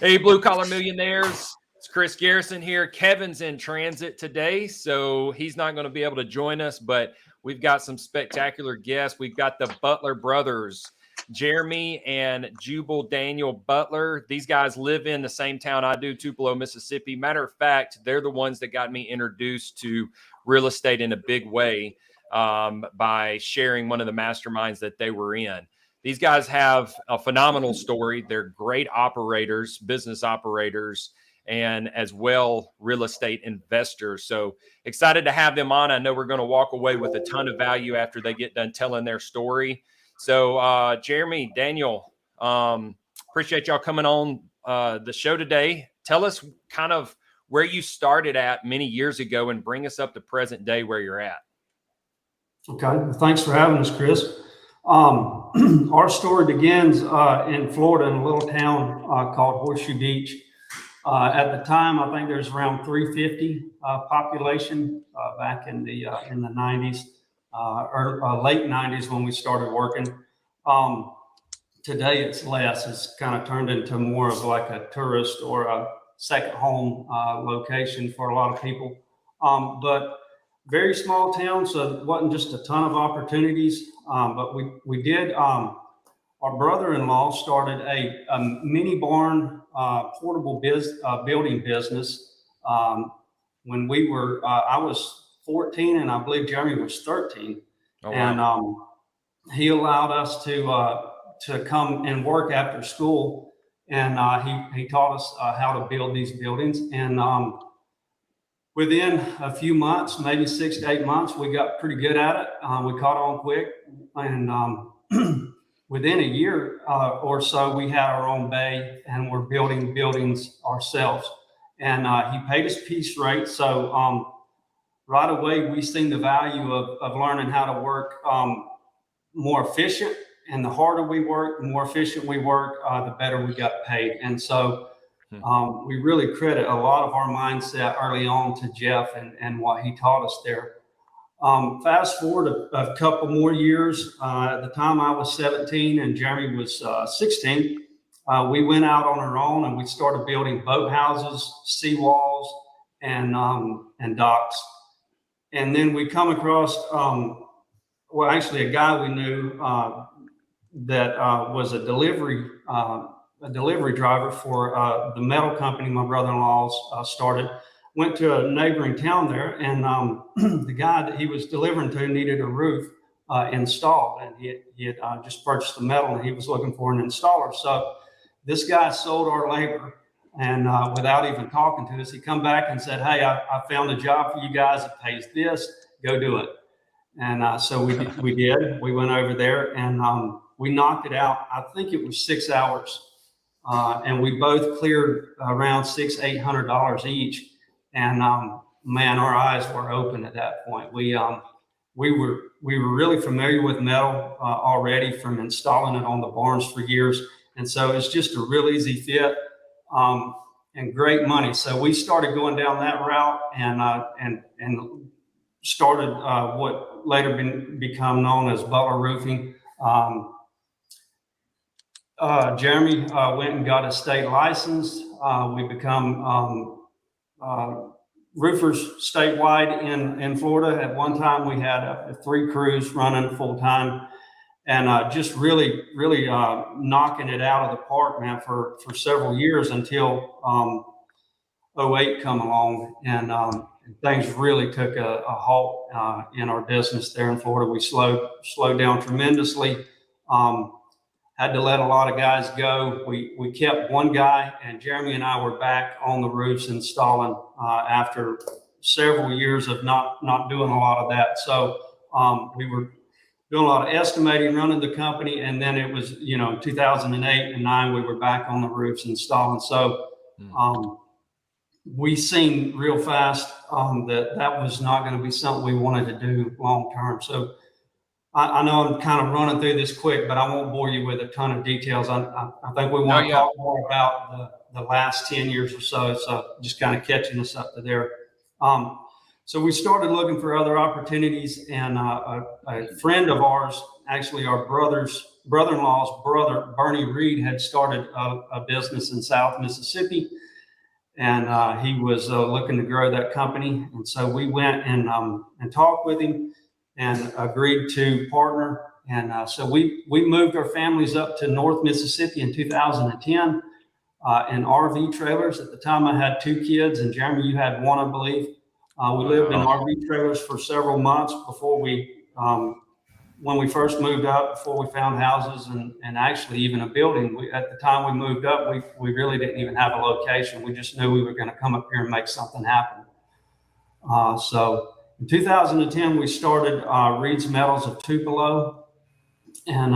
Hey, Blue Collar Millionaires. It's Chris Garrison here. Kevin's in transit today, so he's not going to be able to join us, but we've got some spectacular guests. We've got the Butler brothers, Jeremy and Jubal Daniel Butler. These guys live in the same town I do, Tupelo, Mississippi. Matter of fact, they're the ones that got me introduced to real estate in a big way by sharing one of the masterminds that they were in. These guys have a phenomenal story. They're great operators, business operators, and as well real estate investors. So excited to have them on. I know we're going to walk away with a ton of value after they get done telling their story. So Jeremy, Daniel, appreciate y'all coming on the show today. Tell us kind of where you started at many years ago and bring us up to present day where you're at. Okay, well, thanks for having us, Chris. Our story begins in Florida in a little town called Horseshoe Beach. At the time, I think there's around 350 population back in the 90s or late 90s when we started working. Today it's less. It's kind of turned into more of like a tourist or a second home location for a lot of people. But very small town, so it wasn't just a ton of opportunities, but we did. Our brother-in-law started a mini barn portable building business when we were. I was 14, and I believe Jeremy was 13, and he allowed us to come and work after school, and he taught us how to build these buildings, and within a few months, maybe 6 to 8 months, we got pretty good at it. We caught on quick, and within a year or so, we had our own bay, and we're building buildings ourselves. And he paid us piece rate, so right away we seen the value of learning how to work more efficient. And the harder we work, the more efficient we work, the better we got paid. And so we really credit a lot of our mindset early on to Jeff and what he taught us there. Fast forward a couple more years. At the time I was 17 and Jeremy was 16. We went out on our own and we started building boathouses, seawalls, and docks. And then we come across, well, actually a guy we knew that was a delivery driver for the metal company my brother-in-law started. Went to a neighboring town there, and the guy that he was delivering to needed a roof installed, and he had just purchased the metal, and he was looking for an installer. So this guy sold our labor, and without even talking to us, he come back and said, "Hey, I found a job for you guys. It pays this. Go do it." And so we did. We went over there, and we knocked it out. I think it was 6 hours. And we both cleared around $600-800 each. And man, our eyes were open at that point. We were really familiar with metal already from installing it on the barns for years. And so it's just a real easy fit and great money. So we started going down that route and started what later become known as Butler Roofing. Jeremy went and got a state license. We become roofers statewide in Florida. At one time, we had 3 crews running full time, and just really knocking it out of the park, man, for several years until 08 come along, and things really took a halt in our business there in Florida. We slowed down tremendously. Had to let a lot of guys go. We kept one guy, and Jeremy and I were back on the roofs installing after several years of not doing a lot of that. So we were doing a lot of estimating, running the company, and then it was 2008 and 9 we were back on the roofs installing. So we seen real fast that was not going to be something we wanted to do long term. So I know I'm kind of running through this quick, but I won't bore you with a ton of details. I think we want to talk more about the last 10 years or so. So just kind of catching us up to there. So we started looking for other opportunities, and a friend of ours, actually our brother's brother-in-law's brother, Bernie Reed, had started a business in South Mississippi, and he was looking to grow that company. And so we went and talked with him and agreed to partner. And so we moved our families up to North Mississippi in 2010 in RV trailers. At the time, I had 2 kids, and Jeremy, you had 1, I believe. We lived in RV trailers for several months before when we first moved up, before we found houses and actually even a building. At the time we moved up, we really didn't even have a location. We just knew we were going to come up here and make something happen. So in 2010, we started Reed's Metals of Tupelo. And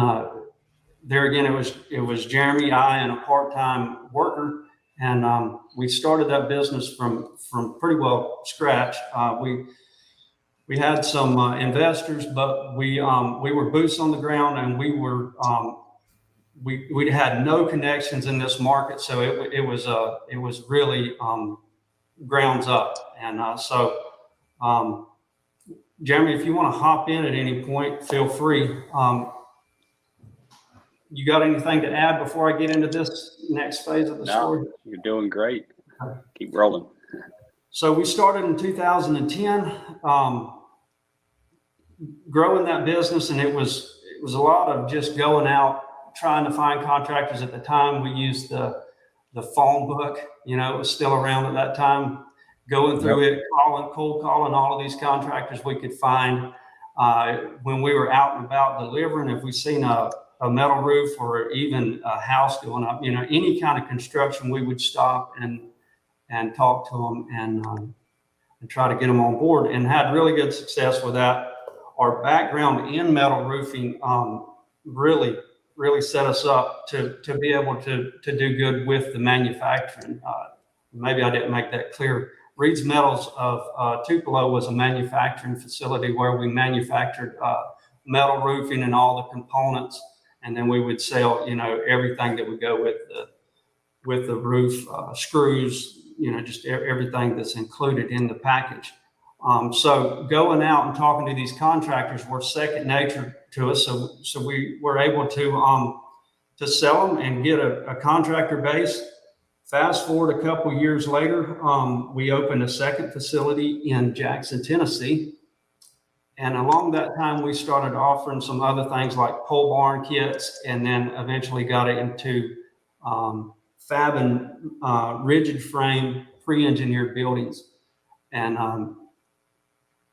there again, it was Jeremy, I, and a part-time worker. And we started that business from pretty well scratch. We had some investors, but we were boots on the ground, and we had no connections in this market, so it was really grounds up. And so Jeremy, if you want to hop in at any point, feel free. You got anything to add before I get into this next phase of the story? You're doing great. Keep rolling. So we started in 2010, growing that business, and it was a lot of just going out, trying to find contractors. At the time, we used the phone book, it was still around at that time, going through it, cold calling all of these contractors we could find. When we were out and about delivering, if we seen a metal roof or even a house going up, any kind of construction, we would stop and talk to them and try to get them on board, and had really good success with that. Our background in metal roofing really set us up to be able to do good with the manufacturing. Maybe I didn't make that clear. Reed's Metals of Tupelo was a manufacturing facility where we manufactured metal roofing and all the components, and then we would sell, everything that would go with the roof, screws, just everything that's included in the package. So going out and talking to these contractors were second nature to us. So we were able to sell them and get a contractor base. Fast forward a couple of years later, we opened a second facility in Jackson, Tennessee. And along that time, we started offering some other things like pole barn kits, and then eventually got into fabbing rigid frame, pre-engineered buildings. And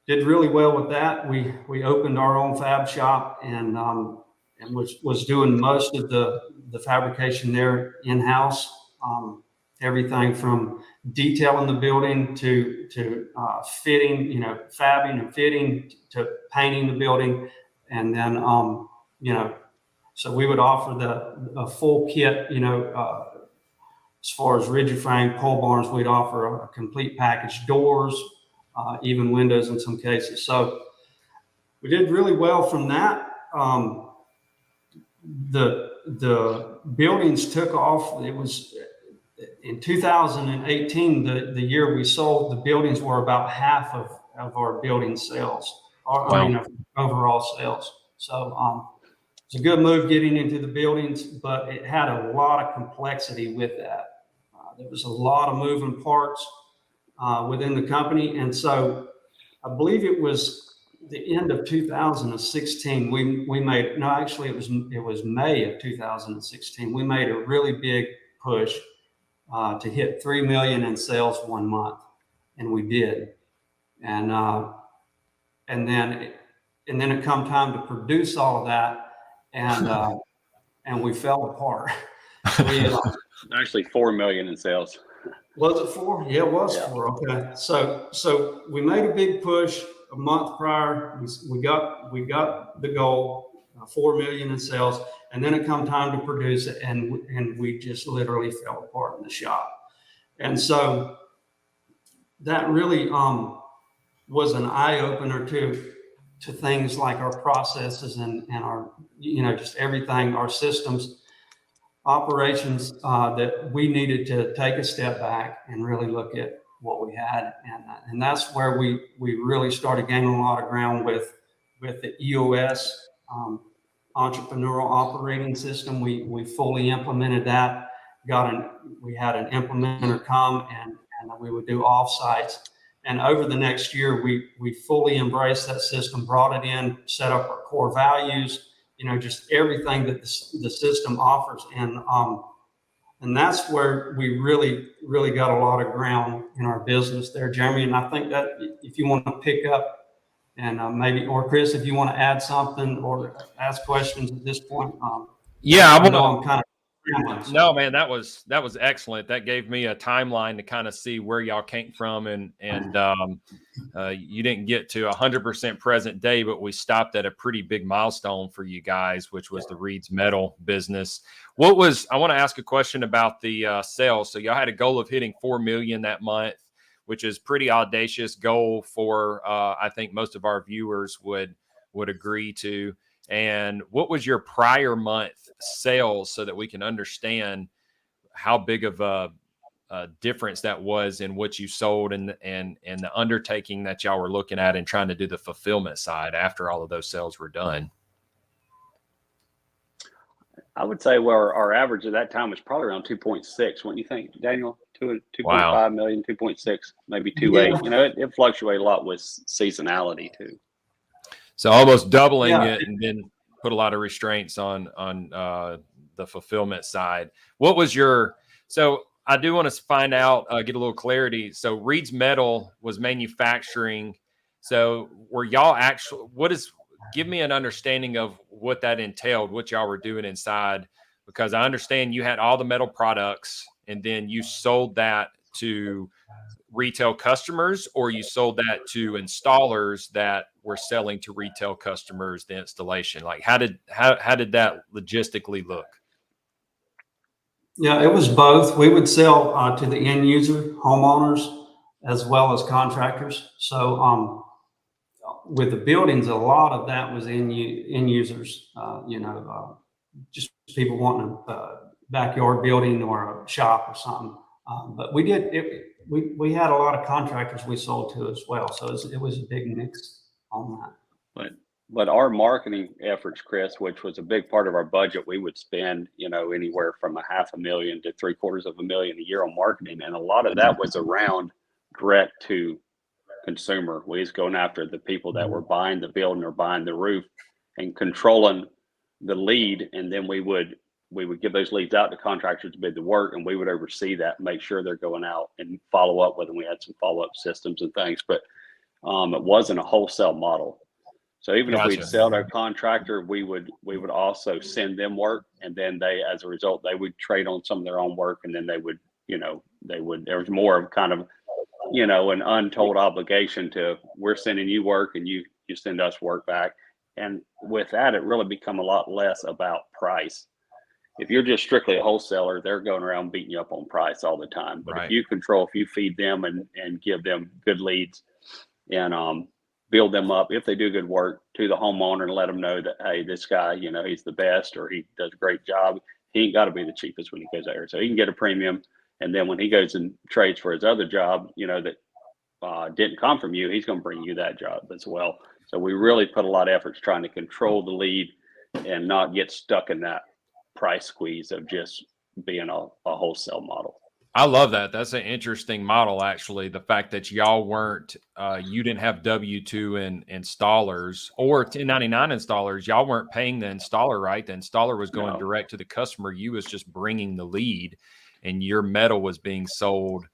did really well with that. We opened our own fab shop and was doing most of the fabrication there in-house. Everything from detailing the building to fitting, fabbing and fitting, to painting the building. And then, so we would offer a full kit, as far as rigid frame, pole barns, we'd offer a complete package, doors, even windows in some cases. So we did really well from that. The buildings took off. It was in 2018, the year we sold, the buildings were about half of our building sales, overall sales. So it's a good move getting into the buildings, but it had a lot of complexity with that. There was a lot of moving parts within the company. And so I believe it was the end of 2016, we made, no, actually it was May of 2016. We made a really big push to hit 3 million in sales one month, and we did. And then it come time to produce all of that, and we fell apart. Actually 4 million in sales. Was it 4? Yeah, it was 4. Okay. So we made a big push a month prior. We got the goal, 4 million in sales, and then it come time to produce it, and we just literally fell apart in the shop. And so that really was an eye opener to things like our processes and our, just everything, our systems, operations, that we needed to take a step back and really look at what we had. And that's where we really started gaining a lot of ground with the EOS entrepreneurial operating system. We fully implemented that. We had an implementer come and we would do offsites. And over the next year, we fully embraced that system, brought it in, set up our core values, just everything that the system offers. And that's where we really, really got a lot of ground in our business there, Jeremy. And I think that if you want to pick up and maybe, or Chris, if you want to add something or ask questions at this point. Yeah, I know I'm kind of. No, man, that was excellent. That gave me a timeline to kind of see where y'all came from, and you didn't get to 100% present day, but we stopped at a pretty big milestone for you guys, which was the Reed's Metal business. I want to ask a question about the sales. So y'all had a goal of hitting 4 million that month, which is pretty audacious goal for I think most of our viewers would agree to. And what was your prior month sales so that we can understand how big of a difference that was in what you sold and the undertaking that y'all were looking at and trying to do the fulfillment side after all of those sales were done? I would say our average at that time was probably around 2.6. What do you think, Daniel? 2.5 Wow. million, 2.6, maybe 2.8. Yeah. It fluctuated a lot with seasonality too. So almost doubling it, and then put a lot of restraints on the fulfillment side. What was so I do want to find out, get a little clarity. So Reed's Metal was manufacturing. So were y'all give me an understanding of what that entailed, what y'all were doing inside, because I understand you had all the metal products and then you sold that to retail customers, or you sold that to installers that were selling to retail customers the installation. Like how did that logistically look? Yeah, it was both. We would sell to the end user, homeowners, as well as contractors. So with the buildings, a lot of that was end users, just people wanting a backyard building or a shop or something. But we had a lot of contractors we sold to as well. So it was a big mix on that. But our marketing efforts, Chris, which was a big part of our budget, we would spend, anywhere from $500,000 to $750,000 a year on marketing. And a lot of that was around direct to consumer. We was going after the people that were buying the building or buying the roof and controlling the lead. And then we would give those leads out to contractors to bid the work, and we would oversee that, make sure they're going out and follow up with them. We had some follow-up systems and things, but it wasn't a wholesale model. So even if we'd sell to a contractor, we would also send them work, and then as a result, they would trade on some of their own work, and then there was more of kind of, an untold obligation to, we're sending you work and you send us work back. And with that, it really become a lot less about price. If you're just strictly a wholesaler, they're going around beating you up on price all the time. But Right. if you feed them and give them good leads and build them up, if they do good work, to the homeowner and let them know that, hey, this guy, he's the best, or he does a great job. He ain't got to be the cheapest when he goes there. So he can get a premium. And then when he goes and trades for his other job, that didn't come from you, he's going to bring you that job as well. So we really put a lot of efforts trying to control the lead and not get stuck in that price squeeze of just being a wholesale model. I love that. That's an interesting model, actually. The fact that y'all weren't, you didn't have W-2 and installers or 1099 installers. Y'all weren't paying the installer, right? The installer was going direct to the customer. You was just bringing the lead, and your metal was being sold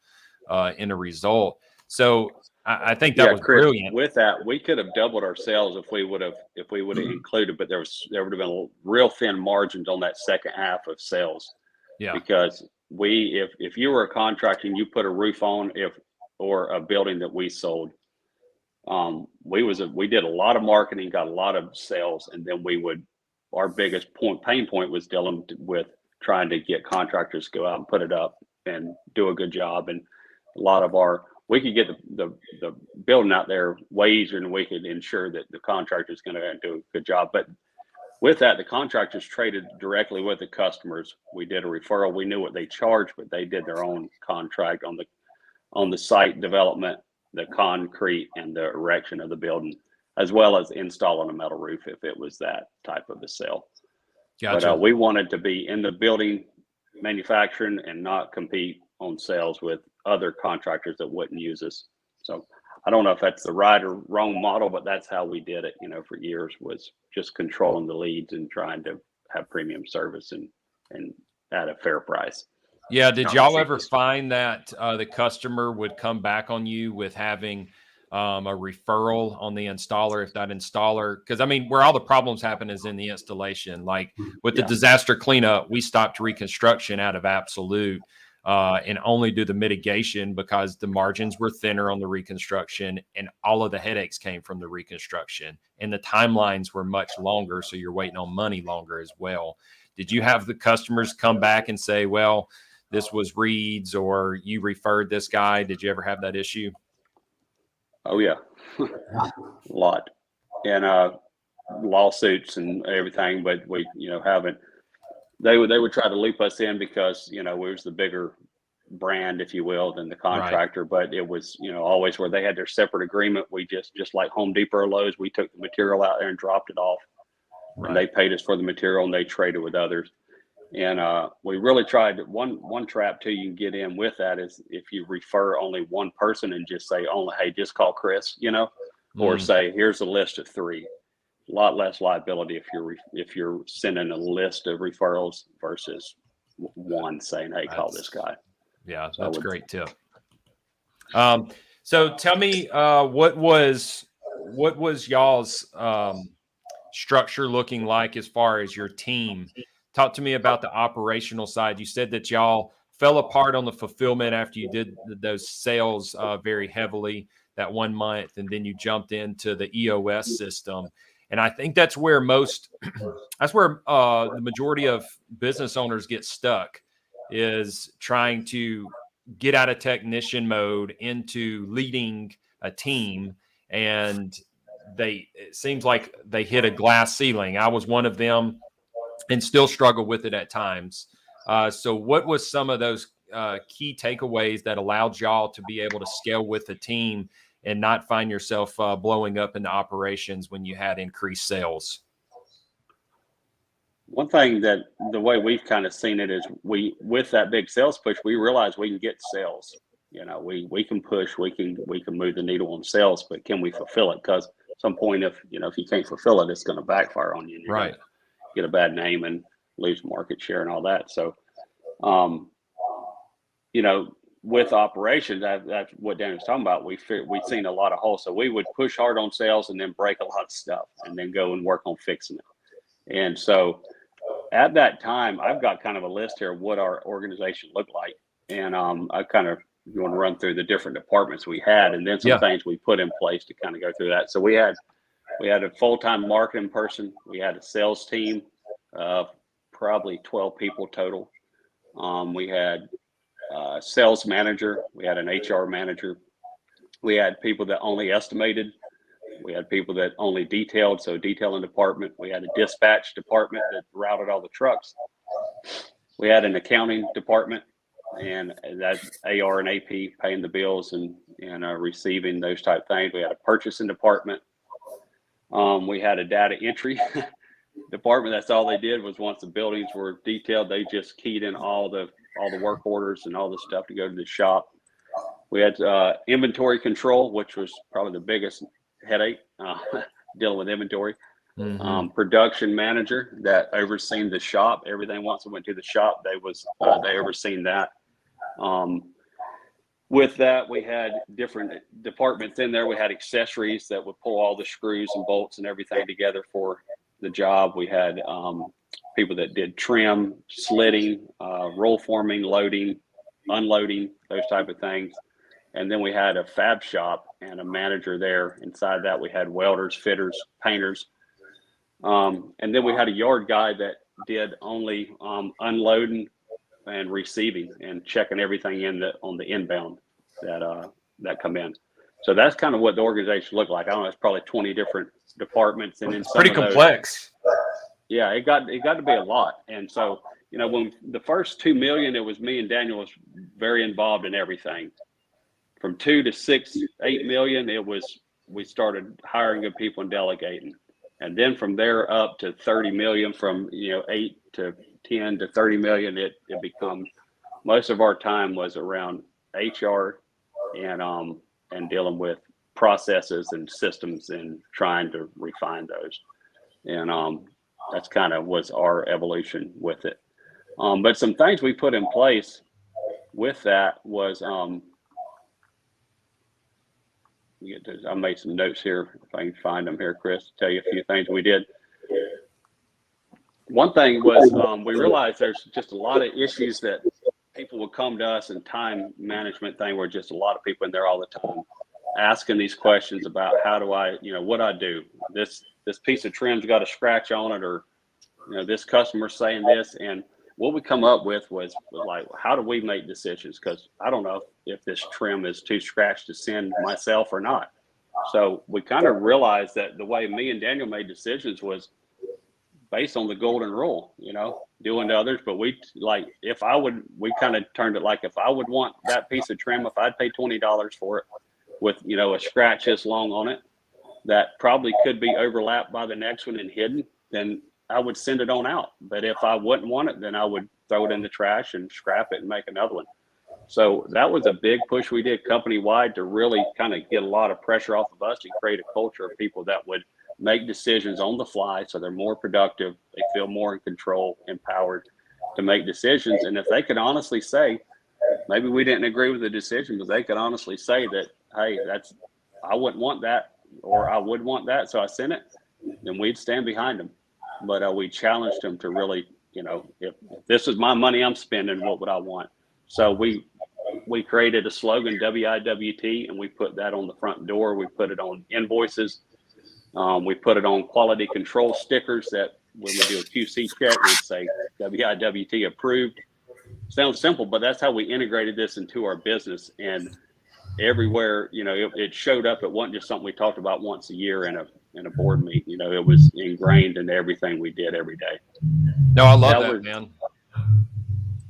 in a result. So I think that was Chris, brilliant. With that, we could have doubled our sales if we would have included, but there would have been real thin margins on that second half of sales. Yeah. Because if you were a contractor and you put a roof on, or a building that we sold, we did a lot of marketing, got a lot of sales, and then our biggest pain point was dealing with trying to get contractors to go out and put it up and do a good job. And a lot of we could get the building out there way easier than we could ensure that the contractor is going to do a good job. But with that, the contractors traded directly with the customers. We did a referral. We knew what they charged, but they did their own contract on the site development, the concrete, and the erection of the building. as well as installing a metal roof if it was that type of a sale. Gotcha. But we wanted to be in the building manufacturing and not compete on sales with other contractors that wouldn't use us. So I don't know if that's the right or wrong model, but that's how we did it, for years, was just controlling the leads and trying to have premium service and at a fair price. Yeah. Did y'all ever find that the customer would come back on you with having a referral on the installer if that installer, because I mean, where all the problems happen is in the installation. Like with the disaster cleanup, we stopped reconstruction out of absolute and only do the mitigation because the margins were thinner on the reconstruction and all of the headaches came from the reconstruction and the timelines were much longer. So you're waiting on money longer as well. Did you have the customers come back and say, well, this was Reed's or you referred this guy? Did you ever have that issue? Oh yeah, a lot, and lawsuits and everything. But we, haven't. They would try to loop us in because we was the bigger brand, if you will, than the contractor. Right. But it was always where they had their separate agreement. We just like Home Depot or Lowe's, we took the material out there and dropped it off, and they paid us for the material and they traded with others. And we really tried one trap too you can get in with that is if you refer only one person and just say hey, just call Chris, or say here's a list of 3. A lot less liability if you're sending a list of referrals versus one saying, hey, call this guy. Yeah, that's a great tip. So tell me what was y'all's structure looking like as far as your team? Talk to me about the operational side. You said that y'all fell apart on the fulfillment after you did those sales very heavily that 1 month, and then you jumped into the EOS system. And I think that's where the majority of business owners get stuck, is trying to get out of technician mode into leading a team. And it seems like they hit a glass ceiling. I was one of them and still struggle with it at times. So what was some of those key takeaways that allowed y'all to be able to scale with the team and not find yourself blowing up into operations when you had increased sales? One thing that the way we've kind of seen it is with that big sales push, we realize we can get sales. We can push, we can move the needle on sales, but can we fulfill it? Because at some point, if you can't fulfill it, it's going to backfire on you. And you're right. Get a bad name and lose market share and all that. So, with operations, that's what Daniel's talking about. We've seen a lot of holes. So we would push hard on sales and then break a lot of stuff and then go and work on fixing it. And so at that time, I've got kind of a list here of what our organization looked like. And I kind of want to run through the different departments we had and then some things we put in place to kind of go through that. So we had a full-time marketing person. We had a sales team of probably 12 people total. We had a sales manager. We had an HR manager. We had people that only estimated. We had people that only detailed, so detailing department. We had a dispatch department that routed all the trucks. We had an accounting department, and that's AR and AP, paying the bills and receiving those type things. We had a purchasing department. We had a data entry department. That's all they did was once the buildings were detailed, they just keyed in all the work orders and all the stuff to go to the shop. We had inventory control, which was probably the biggest headache, dealing with inventory. Production manager that overseen the shop. Everything once it went to the shop, they overseen that. With that, we had different departments in there. We had accessories that would pull all the screws and bolts and everything together for the job. We had people that did trim, slitting, roll forming, loading, unloading, those type of things. And then we had a fab shop and a manager there. Inside that, we had welders, fitters, painters. And then we had a yard guy that did only unloading and receiving and checking everything on the inbound that come in. So that's kind of what the organization looked like. I don't know, it's probably 20 different departments, and then some pretty complex. Yeah, it got to be a lot. And so, when the first 2 million, it was me and Daniel was very involved in everything. From 2 to 6, 8 million, it was we started hiring good people and delegating. And then from there up to 30 million, from 8 to 10 to 30 million, it becomes, most of our time was around HR and dealing with processes and systems and trying to refine those. And that's kind of was our evolution with it. But some things we put in place with that was I made some notes here, if I can find them here, Chris, tell you a few things we did. One thing was we realized there's just a lot of issues that people would come to us, and time management thing where just a lot of people in there all the time asking these questions about how do I, what I do. This piece of trim's got a scratch on it, or this customer's saying this. And what we come up with was like, how do we make decisions? Because I don't know if this trim is too scratched to send myself or not. So we kind of realized that the way me and Daniel made decisions was based on the golden rule, doing to others. But we kind of turned it like, if I would want that piece of trim, if I'd pay $20 for it with, a scratch this long on it, that probably could be overlapped by the next one and hidden, then I would send it on out. But if I wouldn't want it, then I would throw it in the trash and scrap it and make another one. So that was a big push we did company-wide to really kind of get a lot of pressure off of us and create a culture of people that would make decisions on the fly, so they're more productive, they feel more in control, empowered to make decisions. And if they could honestly say, maybe we didn't agree with the decision, but they could honestly say that, hey, I wouldn't want that, or I would want that, so I sent it, then we'd stand behind them. But we challenged them to really, if this is my money I'm spending, what would I want? So we created a slogan, WIWT, and we put that on the front door. We put it on invoices. We put it on quality control stickers that when we do a QC check, we'd say WIWT approved. Sounds simple, but that's how we integrated this into our business. And everywhere, it showed up. It wasn't just something we talked about once a year in a board meeting. It was ingrained in everything we did every day. No, I love that, man.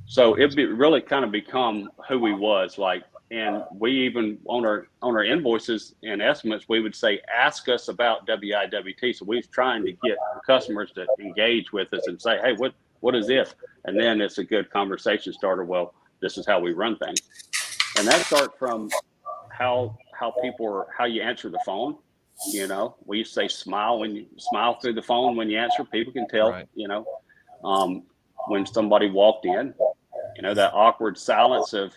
So it really kind of become who we was like. And we even on our invoices and estimates, we would say, ask us about WIWT. So we was trying to get customers to engage with us and say, hey, what is this? And then it's a good conversation starter. Well, this is how we run things. And that starts from how you answer the phone. We used to say smile through the phone when you answer. People can tell, right. When somebody walked in, that awkward silence of,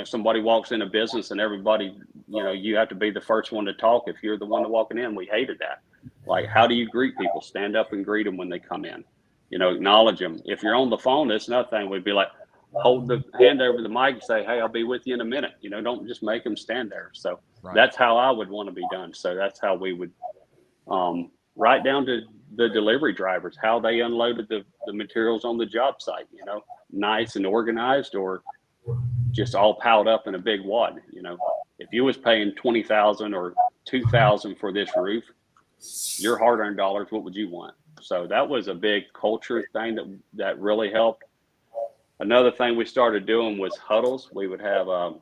somebody walks in a business and everybody, you have to be the first one to talk. If you're the one walking in, we hated that. Like, how do you greet people? Stand up and greet them when they come in, acknowledge them. If you're on the phone, that's another thing. We'd be like, hold the hand over the mic and say, hey, I'll be with you in a minute. Don't just make them stand there. So right. That's how I would want to be done. So that's how we would, right down to the delivery drivers, how they unloaded the materials on the job site, nice and organized, or just all piled up in a big wad. If you was paying $20,000 or $2,000 for this roof, your hard-earned dollars, what would you want? So that was a big culture thing that really helped. Another thing we started doing was huddles. We'd have a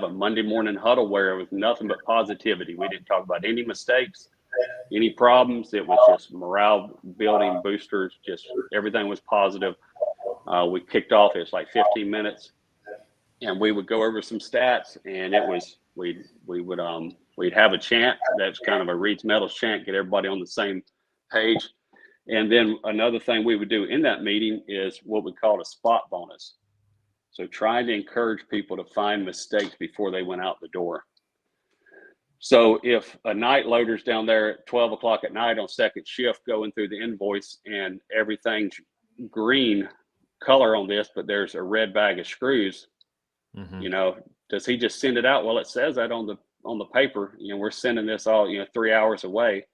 Monday morning huddle where it was nothing but positivity. We didn't talk about any mistakes, any problems. It was just morale building boosters. Just everything was positive. We kicked off. It was like 15 minutes, and we would go over some stats. And it was we'd have a chant that's kind of a Reed's Metals chant, get everybody on the same page. And then another thing we would do in that meeting is what we call a spot bonus. So trying to encourage people to find mistakes before they went out the door. So if a night loader's down there at 12 o'clock at night on second shift going through the invoice and everything's green color on this, but there's a red bag of screws, does he just send it out? Well, it says that on the paper, we're sending this all, 3 hours away.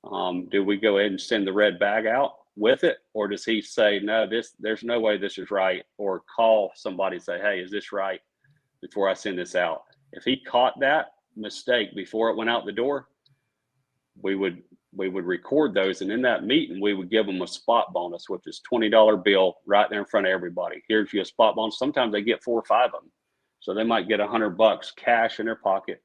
Do we go ahead and send the red bag out with it? Or does he say, no, there's no way this is right? Or call somebody and say, hey, is this right, before I send this out? If he caught that mistake before it went out the door, we would record those. And in that meeting, we would give them a spot bonus, which is $20 bill right there in front of everybody. Here's your spot bonus. Sometimes they get 4 or 5 of them. So they might get $100 cash in their pocket.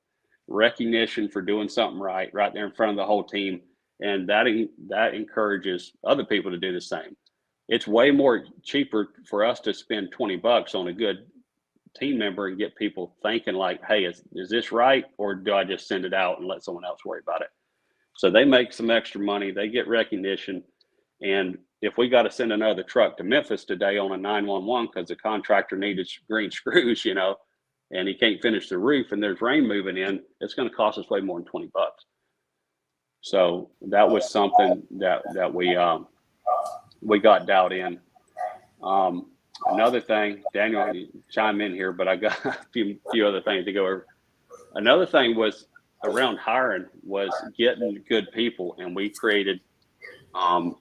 recognition for doing something right there in front of the whole team. And that encourages other people to do the same. It's way more cheaper for us to spend $20 on a good team member and get people thinking like, hey, is this right? Or do I just send it out and let someone else worry about it? So they make some extra money, they get recognition. And if we got to send another truck to Memphis today on a 911 because the contractor needed green screws, and he can't finish the roof and there's rain moving in, it's going to cost us way more than $20. So that was something that we got dialed in. Another thing, Daniel, you chime in here, but I got a few other things to go over. Another thing was around hiring was getting good people, and we created.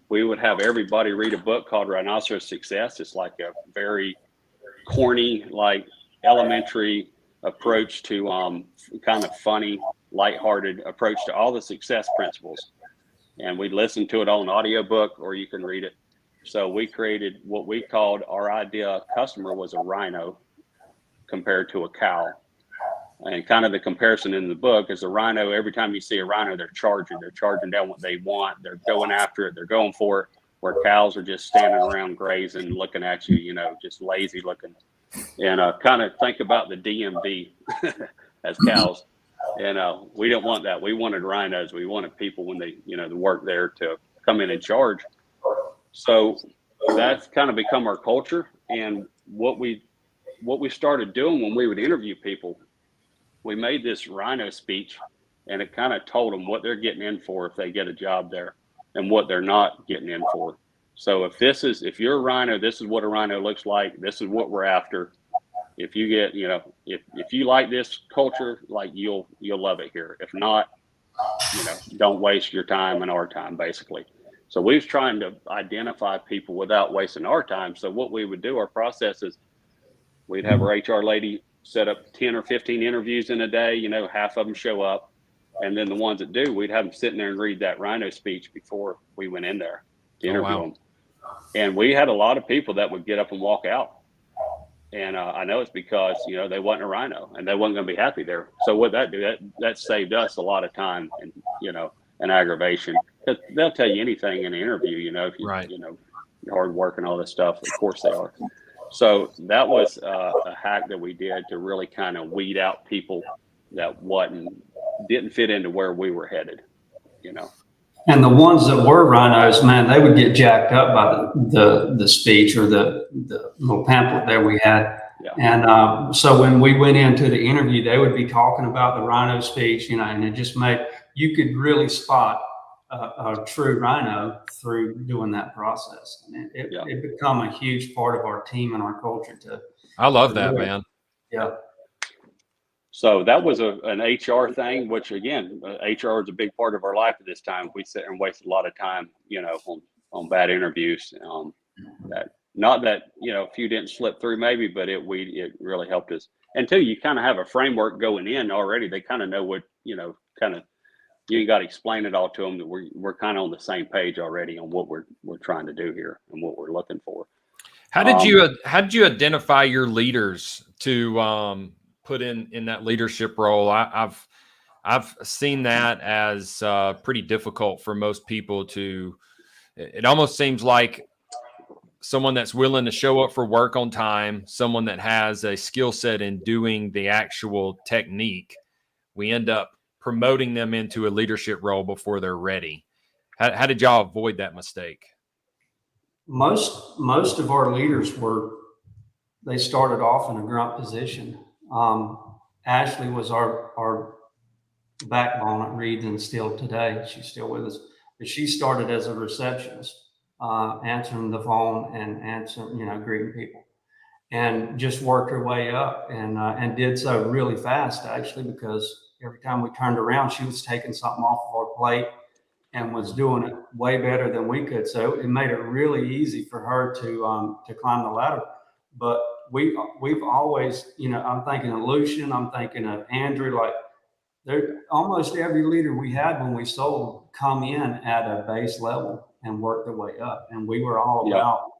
We would have everybody read a book called Rhinoceros Success. It's like a very corny, like elementary approach to kind of funny, lighthearted approach to all the success principles. And we listen to it on audiobook, or you can read it. So we created what we called our ideal customer was a rhino compared to a cow. And kind of the comparison in the book is a rhino. Every time you see a rhino, they're charging down what they want. They're going after it. They're going for it. Where cows are just standing around grazing, looking at you, just lazy looking. And kind of think about the DMV as cows. And we didn't want that. We wanted rhinos. We wanted people when they, the work there to come in and charge. So that's kind of become our culture. And what we started doing when we would interview people, we made this rhino speech, and it kind of told them what they're getting in for if they get a job there and what they're not getting in for. So if you're a rhino, this is what a rhino looks like. This is what we're after. If you get, if you like this culture, like you'll love it here. If not, don't waste your time and our time, basically. So we was trying to identify people without wasting our time. So what we would do, our process is we'd have our HR lady set up 10 or 15 interviews in a day, half of them show up. And then the ones that do, we'd have them sitting there and read that rhino speech before we went in there to interview them. And we had a lot of people that would get up and walk out. And I know it's because, they wasn't a rhino and they wasn't going to be happy there. So what that do, that saved us a lot of time and, and aggravation. Because they'll tell you anything in an interview, if you, right. You're hard work and all this stuff. Of course they are. So that was a hack that we did to really kind of weed out people that didn't fit into where we were headed, And the ones that were rhinos, man, they would get jacked up by the speech or the little pamphlet that we had. Yeah. And so when we went into the interview, they would be talking about the rhino speech, and it just you could really spot a true rhino through doing that process. And it become a huge part of our team and our culture I love that, man. Yeah. So that was an HR thing, which again, HR is a big part of our life at this time. We sit and waste a lot of time, on bad interviews. Not that, a few didn't slip through maybe, but it really helped us. And two, you kind of have a framework going in already. They kind of know what, you ain't got to explain it all to them. That we're kind of on the same page already on what we're trying to do here and what we're looking for. How did you identify your leaders to put in that leadership role? I've seen that as pretty difficult for most people to. It almost seems like someone that's willing to show up for work on time, someone that has a skill set in doing the actual technique. We end up promoting them into a leadership role before they're ready. How did y'all avoid that mistake? Most of our leaders they started off in a grunt position. Ashley was our backbone at Reed and still today. She's still with us, but she started as a receptionist, answering the phone and greeting people, and just worked her way up and did so really fast, actually, because every time we turned around, she was taking something off of our plate and was doing it way better than we could. So it made it really easy for her to climb the ladder. But we've always, I'm thinking of Lucian, I'm thinking of Andrew, like almost every leader we had when we sold come in at a base level and work their way up. And we were all about,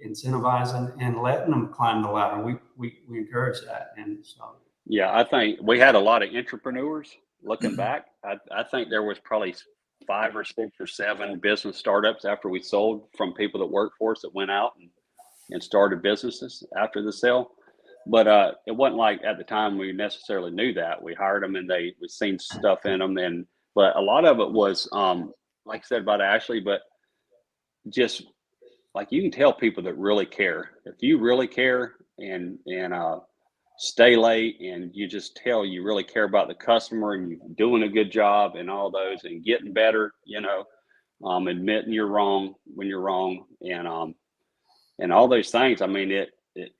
incentivizing and letting them climb the ladder. We encourage that. And so Yeah, I think we had a lot of entrepreneurs. Looking back, I think there was probably 5 or 6 or 7 business startups after we sold, from people that worked for us that went out and started businesses after the sale. But it wasn't like at the time we necessarily knew that. We hired them and we seen stuff in them, but a lot of it was like I said about Ashley, but just like you can tell people that really care. If you really care and stay late, and you just tell you really care about the customer and you're doing a good job and all those and getting better, admitting you're wrong when you're wrong, and all those things. I mean,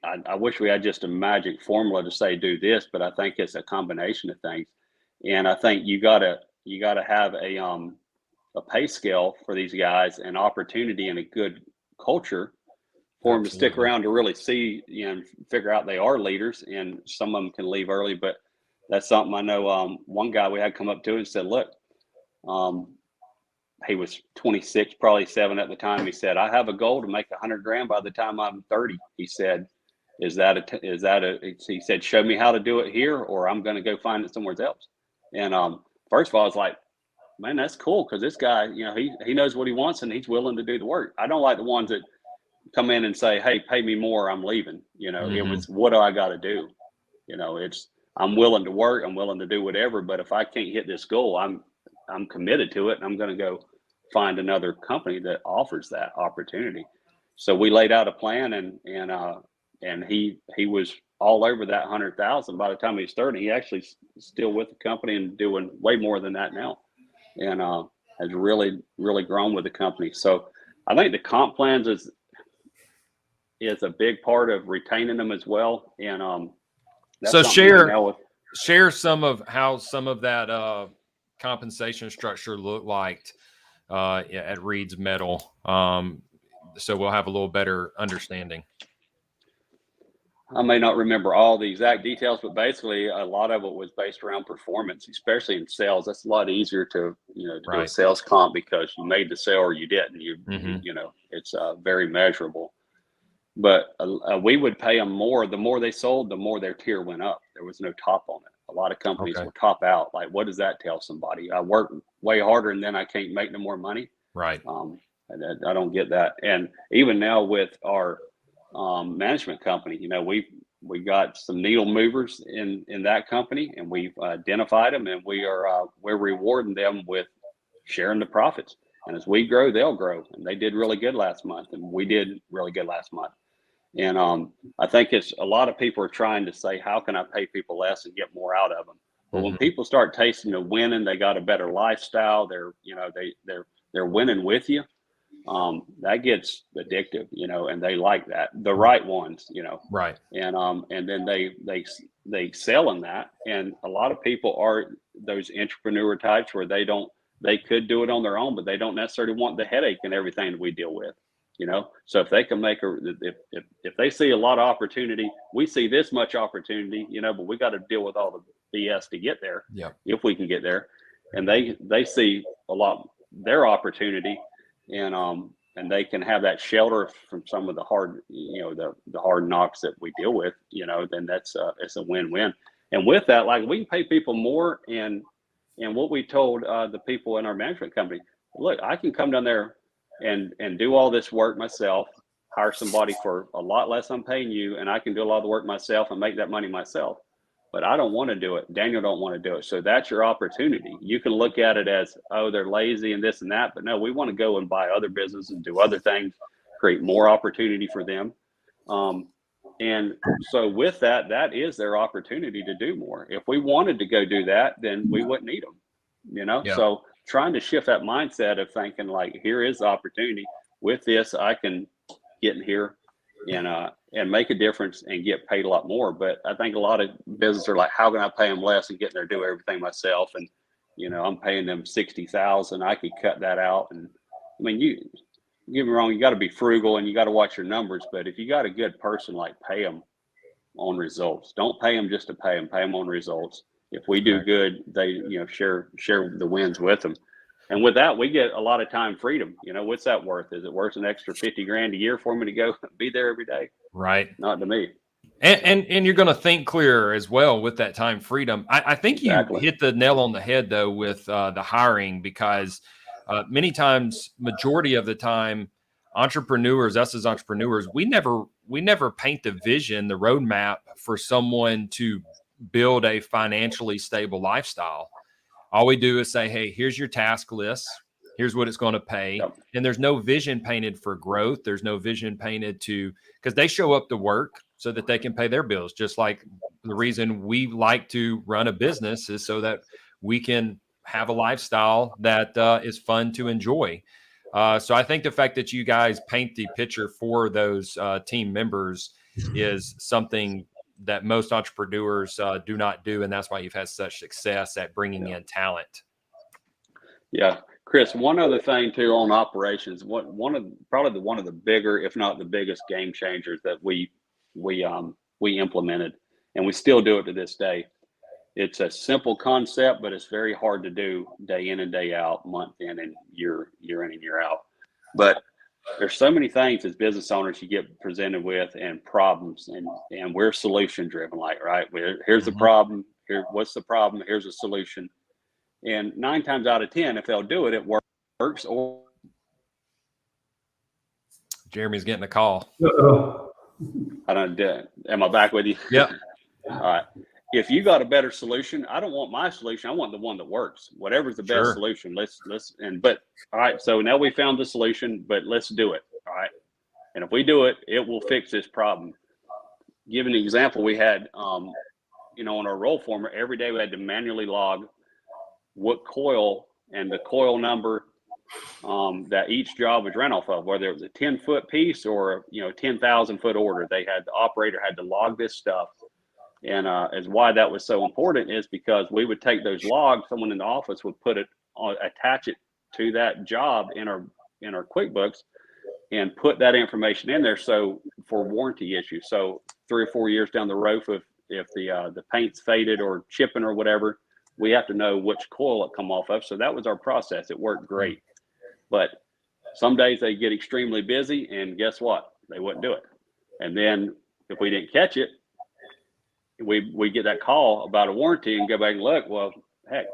I wish we had just a magic formula to say do this, but I think it's a combination of things. And I think you gotta have a pay scale for these guys, and opportunity and a good culture for them to stick around to really see, and figure out they are leaders. And some of them can leave early, but that's something I know. One guy we had come up to and said, look, he was 26, probably 7 at the time. He said, I have a goal to make 100 grand by the time I'm 30. He said, he said, show me how to do it here, or I'm going to go find it somewhere else. And first of all, I was like, man, that's cool. Cause this guy, he knows what he wants and he's willing to do the work. I don't like the ones that come in and say, hey, pay me more, I'm leaving. It was, what do I got to do? I'm willing to work. I'm willing to do whatever, but if I can't hit this goal, I'm committed to it, and I'm going to go find another company that offers that opportunity. So we laid out a plan, and he was all over that 100,000 by the time he's 30. He actually still with the company and doing way more than that now, and has really, really grown with the company. So I think the comp plans is a big part of retaining them as well. And that's so share some of how some of that compensation structure looked like at Reed's Metal, so we'll have a little better understanding. I may not remember all the exact details, but basically a lot of it was based around performance, especially in sales. That's a lot easier to do a sales comp, because you made the sale or you didn't. It's very measurable. But we would pay them more. The more they sold, the more their tier went up. There was no top on it. A lot of companies will top out. Like, what does that tell somebody? I work way harder and then I can't make no more money. Right. I don't get that. And even now with our management company, we got some needle movers in that company, and we've identified them, and we're rewarding them with sharing the profits. And as we grow, they'll grow. And they did really good last month, and we did really good last month. And I think it's a lot of people are trying to say, how can I pay people less and get more out of them? But when people start tasting the winning, they got a better lifestyle. They're winning with you. That gets addictive, and they like that. The right ones, Right. And then they sell in that. And a lot of people are those entrepreneur types where they could do it on their own, but they don't necessarily want the headache and everything that we deal with. So if they can if they see a lot of opportunity, we see this much opportunity, but we got to deal with all the BS to get there. Yeah. If we can get there, and they see a lot their opportunity, and they can have that shelter from some of the hard, the hard knocks that we deal with, then it's a win-win. And with that, like, we can pay people more, and what we told the people in our management company, look, I can come down there and do all this work myself, hire somebody for a lot less I'm paying you, and I can do a lot of the work myself and make that money myself. But I don't want to do it. Daniel don't want to do it. So that's your opportunity. You can look at it as, oh, they're lazy and this and that, but no, we want to go and buy other businesses and do other things, create more opportunity for them. And so with that, that is their opportunity to do more. If we wanted to go do that, then we wouldn't need them, Yeah. So trying to shift that mindset of thinking, like, here is the opportunity. With this, I can get in here and make a difference and get paid a lot more. But I think a lot of businesses are like, how can I pay them less and get in there, do everything myself? And, I'm paying them $60,000. I could cut that out. And I mean, you get me wrong, you got to be frugal and you got to watch your numbers. But if you got a good person, like, pay them on results. Don't pay them just to pay them on results. If we do good, they, share the wins with them. And with that, we get a lot of time freedom. What's that worth? Is it worth an extra 50 grand a year for me to go be there every day? Right. Not to me. And you're going to think clearer as well with that time freedom. I think you Exactly. hit the nail on the head though with the hiring, because many times, majority of the time, entrepreneurs, us as entrepreneurs, we never paint the vision, the roadmap for someone to build a financially stable lifestyle. All we do is say, hey, here's your task list. Here's what it's going to pay. Yep. And there's no vision painted for growth. There's no vision painted because they show up to work so that they can pay their bills. Just like the reason we like to run a business is so that we can have a lifestyle that is fun to enjoy. So I think the fact that you guys paint the picture for those team members is something that most entrepreneurs do not do, and that's why you've had such success at bringing in talent. Yeah, Chris. One other thing too on operations. One of the bigger, if not the biggest, game changers that we implemented, and we still do it to this day. It's a simple concept, but it's very hard to do day in and day out, month in and year in and year out. But there's so many things as business owners you get presented with and problems, and we're solution driven, like, right? Here's the problem. What's the problem? Here's a solution. And 9 times out of 10, if they'll do it, it works. Or Jeremy's getting a call. I don't do it. Am I back with you? Yep. All right. If you got a better solution, I don't want my solution. I want the one that works. Whatever's the best solution. But all right. So now we found the solution, but let's do it. All right. And if we do it, it will fix this problem. Give an example. We had, on our roll former, every day we had to manually log what coil and the coil number that each job was ran off of, whether it was a 10-foot piece or 10,000-foot order. The operator had to log this stuff. And as why that was so important is because we would take those logs, someone in the office would attach it to that job in our QuickBooks and put that information in there. So for warranty issues, so 3 or 4 years down the road, if the paint's faded or chipping or whatever, we have to know which coil it come off of. So that was our process. It worked great. But some days they get extremely busy, and guess what? They wouldn't do it. And then if we didn't catch it, we get that call about a warranty and go back and look. Well, heck,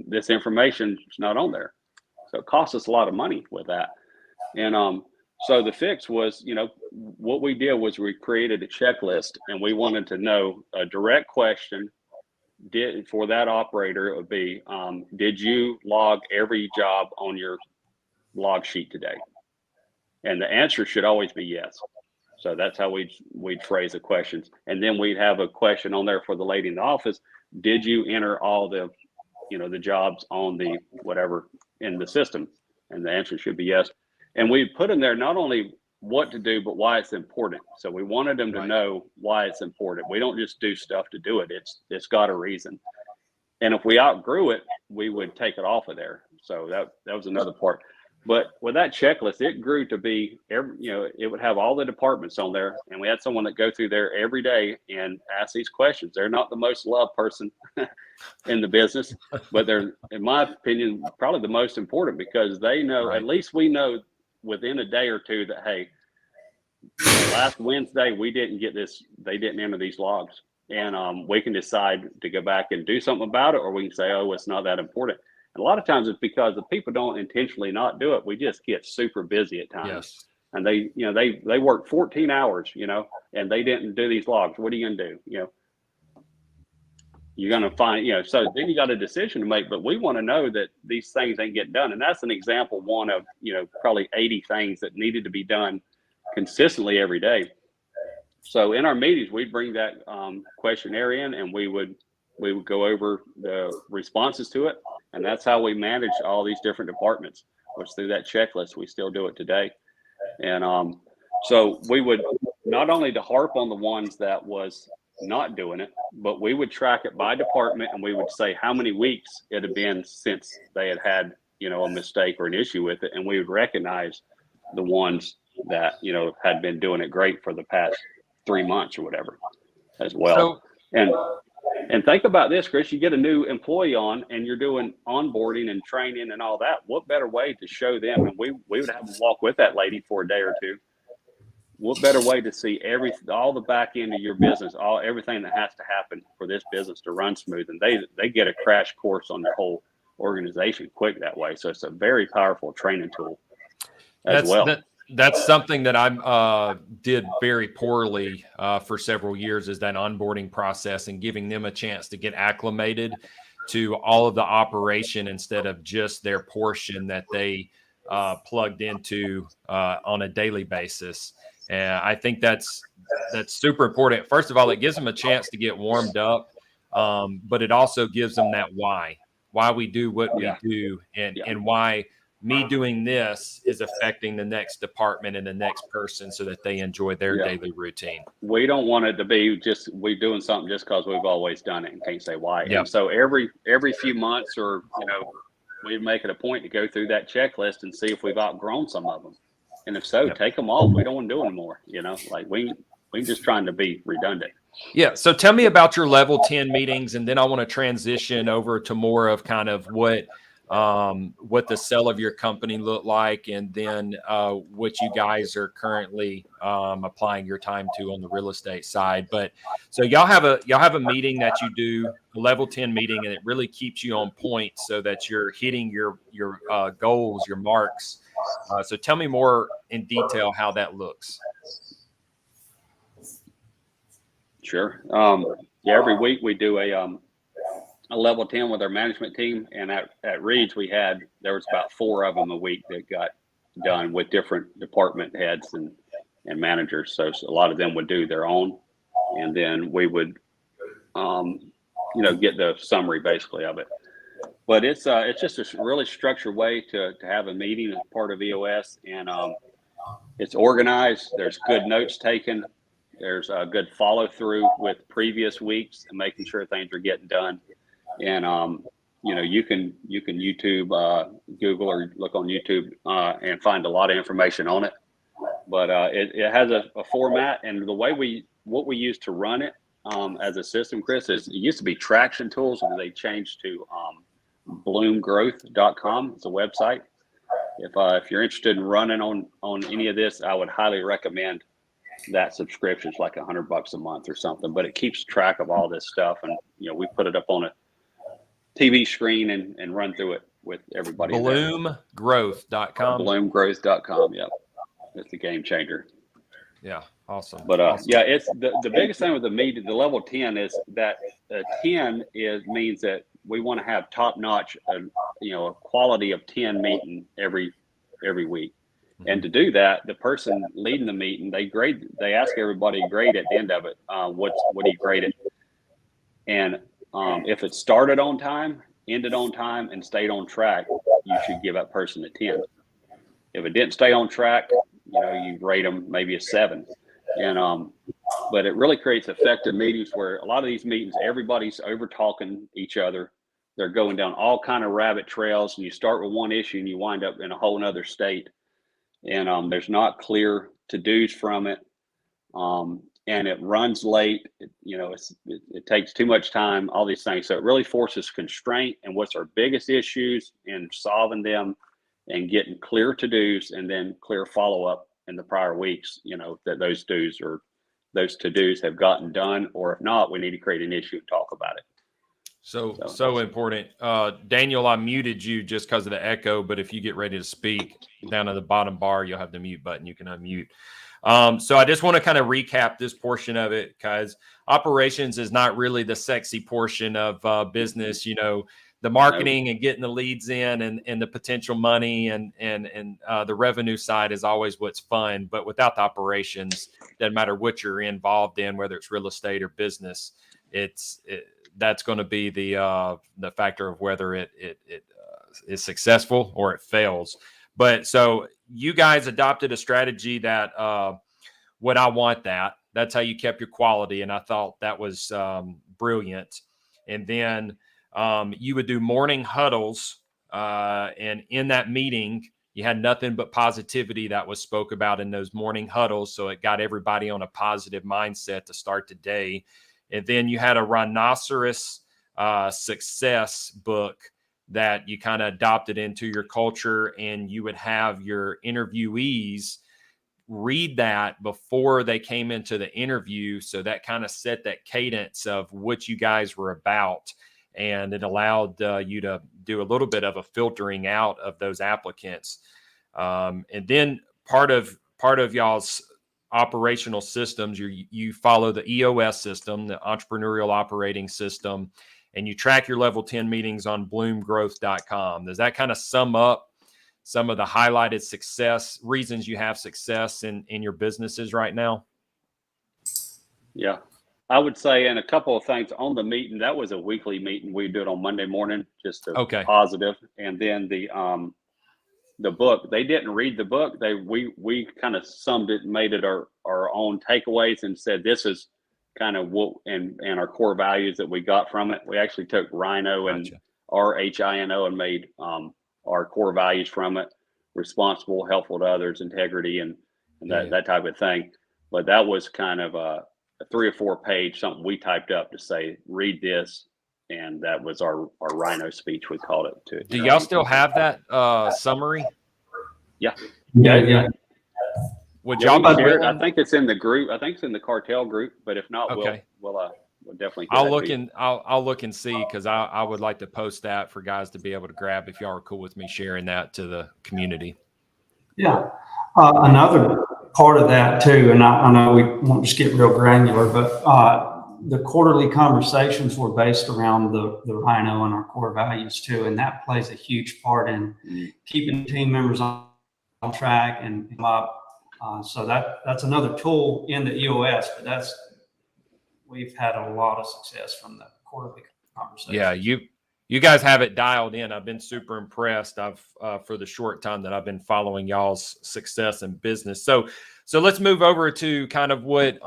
this information is not on there. So it costs us a lot of money with that. And so the fix was, what we did was we created a checklist, and we wanted to know a direct question. For that operator, it would be, did you log every job on your log sheet today? And the answer should always be yes. So that's how we'd phrase the questions. And then we'd have a question on there for the lady in the office. Did you enter all the jobs on the whatever in the system? And the answer should be yes. And we put in there not only what to do, but why it's important. So we wanted them to know why it's important. We don't just do stuff to do it. It's got a reason. And if we outgrew it, we would take it off of there. So that was another part. But with that checklist, it grew to be it would have all the departments on there, and we had someone that go through there every day and ask these questions. They're not the most loved person in the business, but they're, in my opinion, probably the most important, because they know, at least we know within a day or two that, hey, last Wednesday we didn't get this, they didn't enter these logs, and we can decide to go back and do something about it, or we can say, oh, it's not that important. And a lot of times it's because the people don't intentionally not do it. We just get super busy at times. Yes. And they work 14 hours, and they didn't do these logs. What are you going to do? You're going to find, so then you got a decision to make, but we want to know that these things ain't getting done. And that's an example, one of, probably 80 things that needed to be done consistently every day. So in our meetings, we'd bring that questionnaire in, and we would go over the responses to it. And that's how we manage all these different departments, which through that checklist, we still do it today. And so we would not only to harp on the ones that was not doing it, but we would track it by department, and we would say how many weeks it had been since they had a mistake or an issue with it. And we would recognize the ones that, had been doing it great for the past 3 months or whatever as well. And think about this, Chris, you get a new employee on and you're doing onboarding and training and all that. What better way to show them? And we would have them walk with that lady for a day or two. what better way to see all the back end of your business, everything that has to happen for this business to run smooth, and they get a crash course on the whole organization quick that way. So it's a very powerful training tool as well. That's something that I did very poorly for several years, is that onboarding process and giving them a chance to get acclimated to all of the operation instead of just their portion that they plugged into on a daily basis. And I think that's super important. First of all, it gives them a chance to get warmed up, but it also gives them that why we do what we do, and why me doing this is affecting the next department and the next person so that they enjoy their daily routine. We don't want it to be just we doing something just because we've always done it and can't say why. Yep. And so every few months, or we make it a point to go through that checklist and see if we've outgrown some of them. And if so, take them off. We don't want to do anymore. Like we just trying to be redundant. Yeah. So tell me about your level 10 meetings, and then I want to transition over to more of kind of what the sale of your company looked like, and then what you guys are currently applying your time to on the real estate side. But so y'all have a meeting that you do, a level 10 meeting, and it really keeps you on point so that you're hitting your goals, your marks. So tell me more in detail how that looks. Sure. Every week we do a level 10 with our management team, and at Reed's there was about 4 of them a week that got done with different department heads and managers. So a lot of them would do their own, and then we would get the summary basically of it. But it's just a really structured way to have a meeting as part of EOS, and it's organized. There's good notes taken. There's a good follow through with previous weeks and making sure things are getting done. And you can YouTube, Google, or look on YouTube and find a lot of information on it. But it has a format, and what we use to run it as a system, Chris, is it used to be Traction Tools, and they changed to bloomgrowth.com. It's a website. If you're interested in running on any of this, I would highly recommend that subscription. It's like $100 a month or something, but it keeps track of all this stuff, and we put it up on a TV screen and run through it with everybody. Bloomgrowth.com. Bloomgrowth.com. Yep. It's a game changer. Yeah. Awesome. But awesome. It's the biggest thing with the level 10 is that 10 means that we want to have top notch, a quality of 10 meeting every week. Mm-hmm. And to do that, the person leading the meeting, they ask everybody to grade at the end of it. What do you grade it? And if it started on time, ended on time, and stayed on track, you should give that person a 10. If it didn't stay on track, you rate them maybe a 7. And but it really creates effective meetings where a lot of these meetings, everybody's over talking each other. They're going down all kind of rabbit trails, and you start with one issue and you wind up in a whole nother state. And there's not clear to-dos from it. And it runs late. It takes too much time, all these things. So it really forces constraint and what's our biggest issues in solving them and getting clear to-dos, and then clear follow-up in the prior weeks, that those do's or those to-dos have gotten done, or if not, we need to create an issue and talk about it. So important. Daniel, I muted you just because of the echo, but if you get ready to speak, down at the bottom bar, you'll have the mute button. You can unmute. So I just want to kind of recap this portion of it, because operations is not really the sexy portion of business. The marketing and getting the leads in and the potential money and the revenue side is always what's fun. But without the operations, doesn't matter what you're involved in, whether it's real estate or business, that's going to be the factor of whether it is successful or it fails. But so you guys adopted a strategy that what I want that's how you kept your quality. And I thought that was brilliant. And then you would do morning huddles. And in that meeting, you had nothing but positivity that was spoke about in those morning huddles. So it got everybody on a positive mindset to start the day. And then you had a rhinoceros success book that you kind of adopted into your culture, and you would have your interviewees read that before they came into the interview. So that kind of set that cadence of what you guys were about. And it allowed you to do a little bit of a filtering out of those applicants. And then part of y'all's operational systems, you follow the EOS system, the Entrepreneurial Operating System, and you track your level 10 meetings on bloomgrowth.com. Does that kind of sum up some of the highlighted reasons you have success in your businesses right now? Yeah, I would say, and a couple of things on the meeting, that was a weekly meeting. We do it on Monday morning, just to positive. And then the book, they didn't read the book. We kind of summed it and made it our own takeaways and said, this is kind of what, and our core values that we got from it. We actually took Rhino and RHINO and made our core values from it: responsible, helpful to others, integrity, and that type of thing. But that was kind of a 3 or 4 page, something we typed up to say, read this. And that was our Rhino speech, we called it. Do y'all still have that summary? Yeah. Would y'all be shared? I think it's in the group. I think it's in the cartel group. But if not, we'll definitely. I'll look and see, because I would like to post that for guys to be able to grab if y'all are cool with me sharing that to the community. Yeah. Another part of that too, and I know we won't just get real granular, but the quarterly conversations were based around the Rhino and our core values too, and that plays a huge part in keeping team members on track and so that's another tool in the EOS. But we've had a lot of success from the quarterly conversations. Yeah, you guys have it dialed in. I've been super impressed. For the short time that I've been following y'all's success in business. So let's move over to kind of what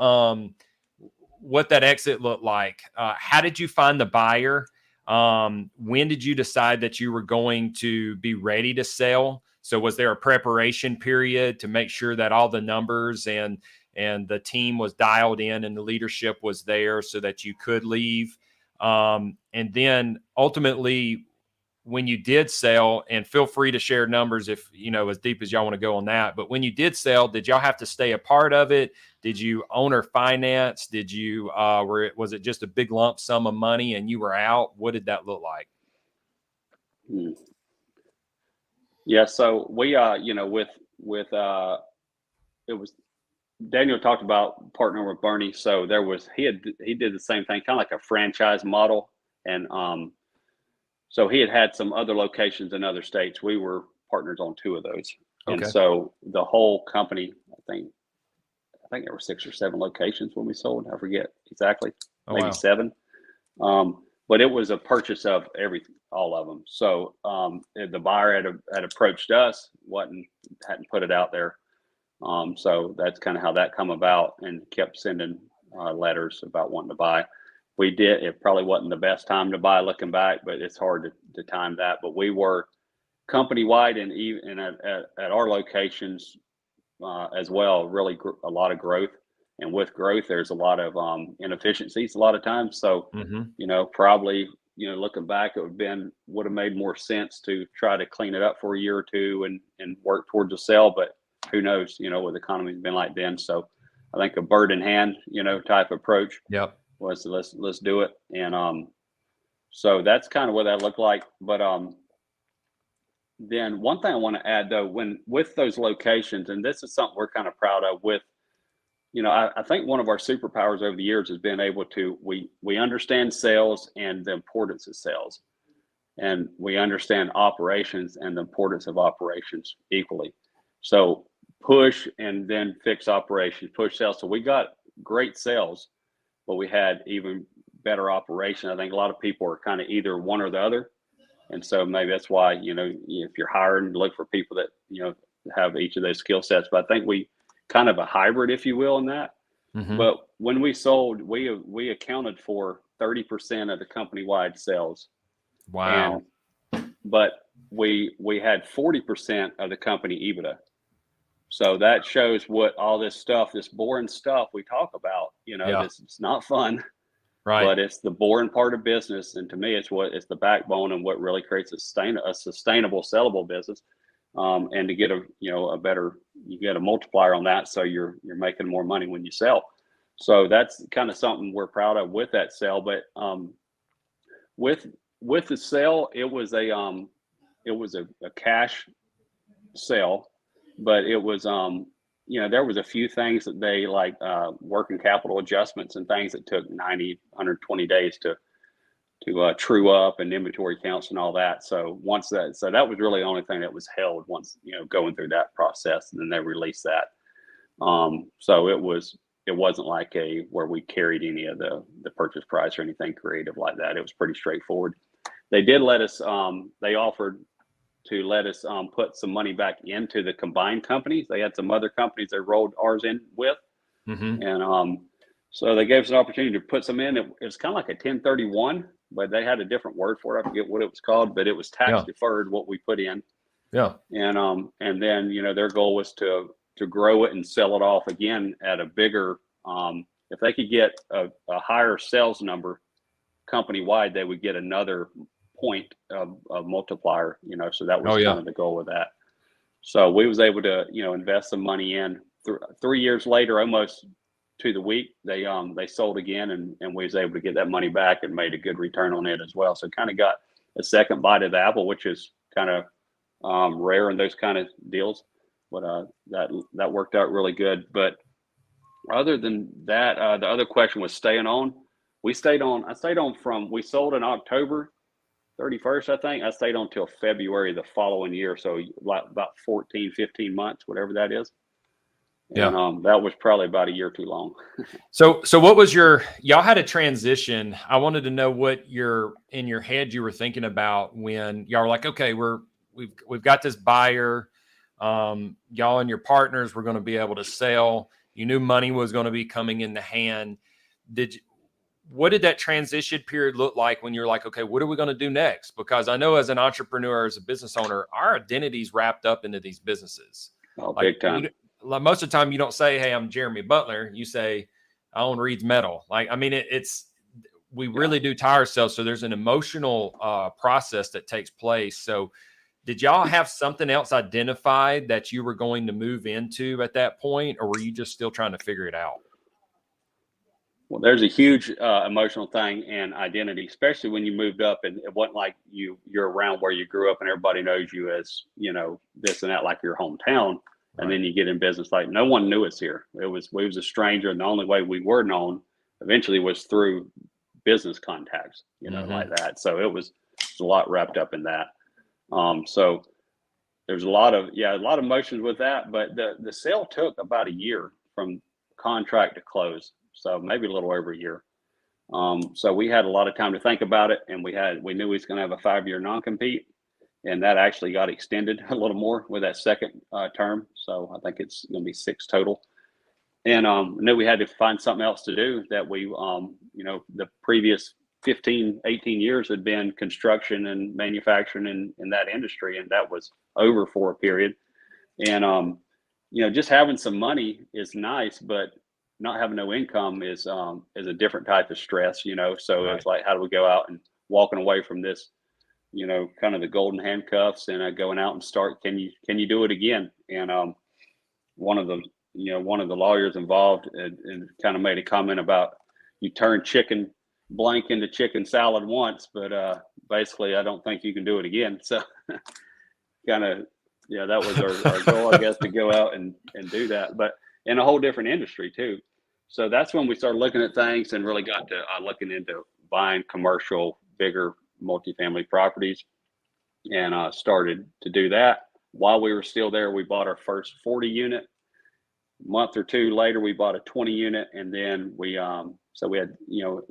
that exit looked like. How did you find the buyer? When did you decide that you were going to be ready to sell? So was there a preparation period to make sure that all the numbers and the team was dialed in and the leadership was there so that you could leave? And then ultimately, when you did sell, and feel free to share numbers if, as deep as y'all want to go on that, but when you did sell, did y'all have to stay a part of it? Did you owner finance? Did you, was it just a big lump sum of money and you were out? What did that look like? Yeah. So we, with it was, Daniel talked about partnering with Bernie. So he did the same thing, kind of like a franchise model. And, so he had some other locations in other states. We were partners on 2 of those. Okay. And so the whole company, I think there were 6 or 7 locations when we sold. I forget exactly, maybe 7. But it was a purchase of all of them. So the buyer had approached us, hadn't put it out there. So that's kind of how that come about, and kept sending letters about wanting to buy. We did. It probably wasn't the best time to buy looking back, but it's hard to time that. But we were company wide and even at our locations as well, really a lot of growth. And with growth, there's a lot of inefficiencies a lot of times. So, probably, looking back, it would have made more sense to try to clean it up for a year or 2 and work towards a sale. But who knows, what the economy's been like then. So I think a bird in hand, type approach. Yep. Was let's do it. And so that's kind of what that looked like. But then one thing I want to add though, with those locations, and this is something we're kind of proud of with, I think one of our superpowers over the years has been able to, we understand sales and the importance of sales, and we understand operations and the importance of operations equally. So push and then fix operations, push sales. So we got great sales, but we had even better operation. I think a lot of people are kind of either one or the other. And so maybe that's why, if you're hiring, look for people that, have each of those skill sets. But I think we kind of a hybrid, if you will, in that. Mm-hmm. But when we sold, we accounted for 30% of the company-wide sales. Wow. But we had 40% of the company EBITDA. So that shows what all this stuff, this boring stuff we talk about, it's not fun, right? But it's the boring part of business. And to me, it's the backbone and what really creates a sustainable, sellable business. and to get a better, you get a multiplier on that, so you're making more money when you sell. So that's kind of something we're proud of with that sale. But with the sale, it was a cash sale, but it was there was a few things that they like working capital adjustments and things that took 90, 120 days to true up, and inventory counts and all that. So that was really the only thing that was held once, going through that process, and then they released that. So it wasn't like where we carried any of the purchase price or anything creative like that. It was pretty straightforward. They did let us, they offered to let us put some money back into the combined companies. They had some other companies they rolled ours in with. Mm-hmm. And so they gave us an opportunity to put some in. It was kind of like a 1031, but they had a different word for it. I forget what it was called, but it was tax deferred what we put in. Yeah. And then, their goal was to grow it and sell it off again at a bigger, if they could get a higher sales number company wide, they would get another point of multiplier, so that was kind of the goal of that. So we was able to, invest some money in. 3 years later, almost to the week, they sold again, and we was able to get that money back and made a good return on it as well. So kind of got a second bite of the apple, which is kind of rare in those kind of deals. But that worked out really good. But other than that, the other question was staying on. I stayed on from, we sold in October 31st, I think. I stayed on till February the following year. So like about 14, 15 months, whatever that is. And that was probably about a year too long. So what was y'all had a transition. I wanted to know what in your head you were thinking about when y'all were like, okay, we've got this buyer. Y'all and your partners were going to be able to sell. You knew money was going to be coming in the hand. What did that transition period look like when you're like, okay, what are we going to do next? Because I know as an entrepreneur, as a business owner, our identity's wrapped up into these businesses. Oh, big time. Most of the time you don't say, hey, I'm Jeremy Butler. You say, I own Reed's Metal. We really do tie ourselves. So there's an emotional process that takes place. So did y'all have something else identified that you were going to move into at that point, or were you just still trying to figure it out? Well, there's a huge emotional thing and identity, especially when you moved up and it wasn't like you're around where you grew up and everybody knows you as, this and that, like your hometown. Right. And then you get in business, like no one knew us here. We was a stranger. And the only way we were known eventually was through business contacts, like that. So it was a lot wrapped up in that. So there's a lot of emotions with that, but the sale took about a year from contract to close. So maybe a little over a year. So we had a lot of time to think about it, and we knew we was going to have a 5-year non-compete, and that actually got extended a little more with that second term. So I think it's going to be 6 total. And knew we had to find something else to do that we, the previous 15, 18 years had been construction and manufacturing in that industry, and that was over for a period. And just having some money is nice, but not having no income is a different type of stress, so right. It's like, how do we go out and walking away from this, kind of the golden handcuffs and going out and start, can you do it again? And one of the lawyers involved and kind of made a comment about you turn chicken blank into chicken salad once, but basically I don't think you can do it again. So kind of, that was our goal, I guess, to go out and do that, but in a whole different industry too. So that's when we started looking at things and really got to looking into buying commercial, bigger multifamily properties, and started to do that. While we were still there, we bought our first 40 unit. A month or two later, we bought a 20 unit, and then we had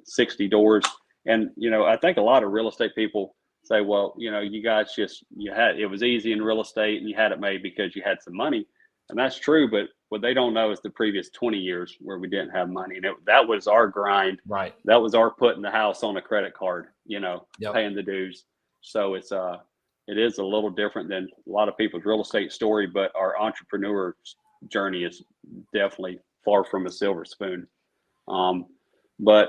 60 doors. And I think a lot of real estate people say, well, you guys it was easy in real estate and you had it made because you had some money. And that's true, but what they don't know is the previous 20 years where we didn't have money. And that was our grind. Right. That was our putting the house on a credit card, Yep. Paying the dues. So it is a little different than a lot of people's real estate story, but our entrepreneur journey is definitely far from a silver spoon. But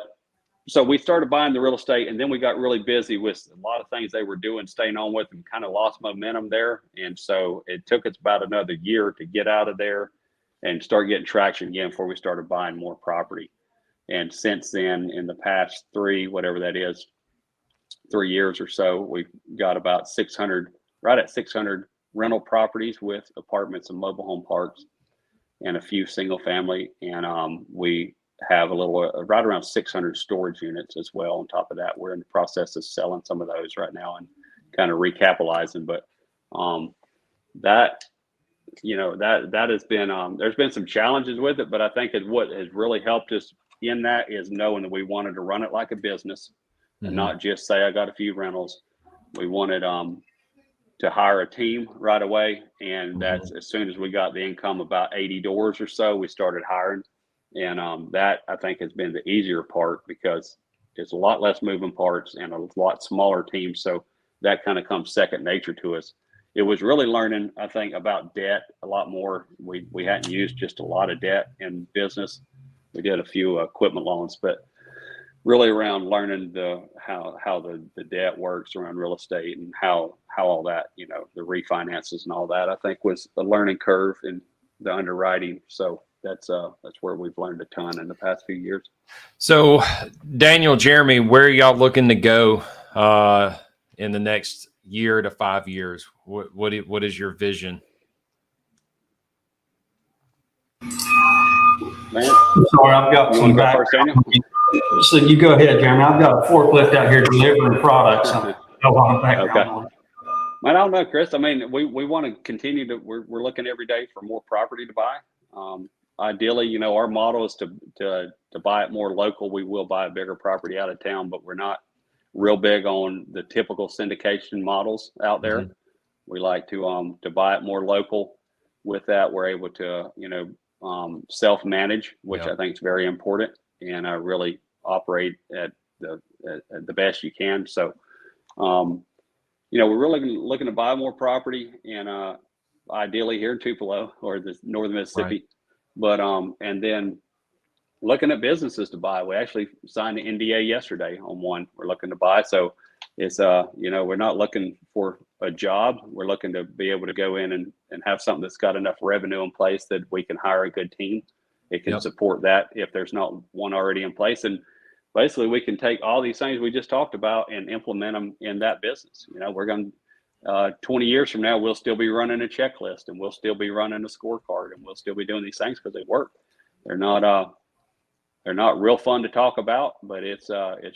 so we started buying the real estate, and then we got really busy with a lot of things they were doing, staying on with, and kind of lost momentum there. And so it took us about another year to get out of there and start getting traction again before we started buying more property. And since then, in the past 3 years or so, we've got about 600, right at 600 rental properties with apartments and mobile home parks and a few single family. And we have a little, right around 600 storage units as well. On top of that, we're in the process of selling some of those right now and kind of recapitalizing. But that has been, there's been some challenges with it, but I think what has really helped us in that is knowing that we wanted to run it like a business and not just say, I got a few rentals. We wanted to hire a team right away. And that's as soon as we got the income, about 80 doors or so, we started hiring. And that I think has been the easier part because it's a lot less moving parts and a lot smaller team. So that kind of comes second nature to us. It was really learning, I think, about debt a lot more. We hadn't used just a lot of debt in business. We did a few equipment loans, but really around learning how the debt works around real estate and how all that, the refinances and all that, I think was a learning curve in the underwriting. So that's where we've learned a ton in the past few years. So Daniel, Jeremy, where are y'all looking to go in the next year to 5 years? What is your vision? Man, sorry, I've got some back. First, Daniel? So you go ahead, Jeremy. I've got a forklift out here delivering products. So go on background. Okay. I don't know, Chris. I mean, we want to continue to. We're looking every day for more property to buy. Ideally, our model is to buy it more local. We will buy a bigger property out of town, but we're not real big on the typical syndication models out there. Mm-hmm. We like to buy it more local. With that, we're able to self-manage, which I think is very important, and really operate at the best you can. So, we're really looking to buy more property, and ideally here in Tupelo or the northern Mississippi. Right. But and then looking at businesses to buy. We actually signed an NDA yesterday on one we're looking to buy. So it's we're not looking for a job. We're looking to be able to go in and have something that's got enough revenue in place that we can hire a good team. It can support that if there's not one already in place. And basically we can take all these things we just talked about and implement them in that business. We're going to 20 years from now, we'll still be running a checklist and we'll still be running a scorecard and we'll still be doing these things because they work. They're not real fun to talk about, but it's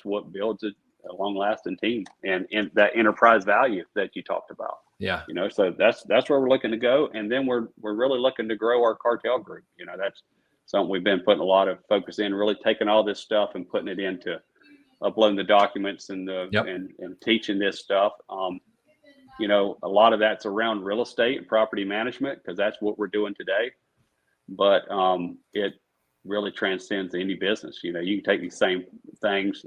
what builds a long-lasting team and that enterprise value that you talked about. Yeah. So that's where we're looking to go. And then we're really looking to grow our cartel group. That's something we've been putting a lot of focus in, really taking all this stuff and putting it into uploading the documents and and teaching this stuff. A lot of that's around real estate and property management because that's what we're doing today. But it really transcends any business. You can take these same things.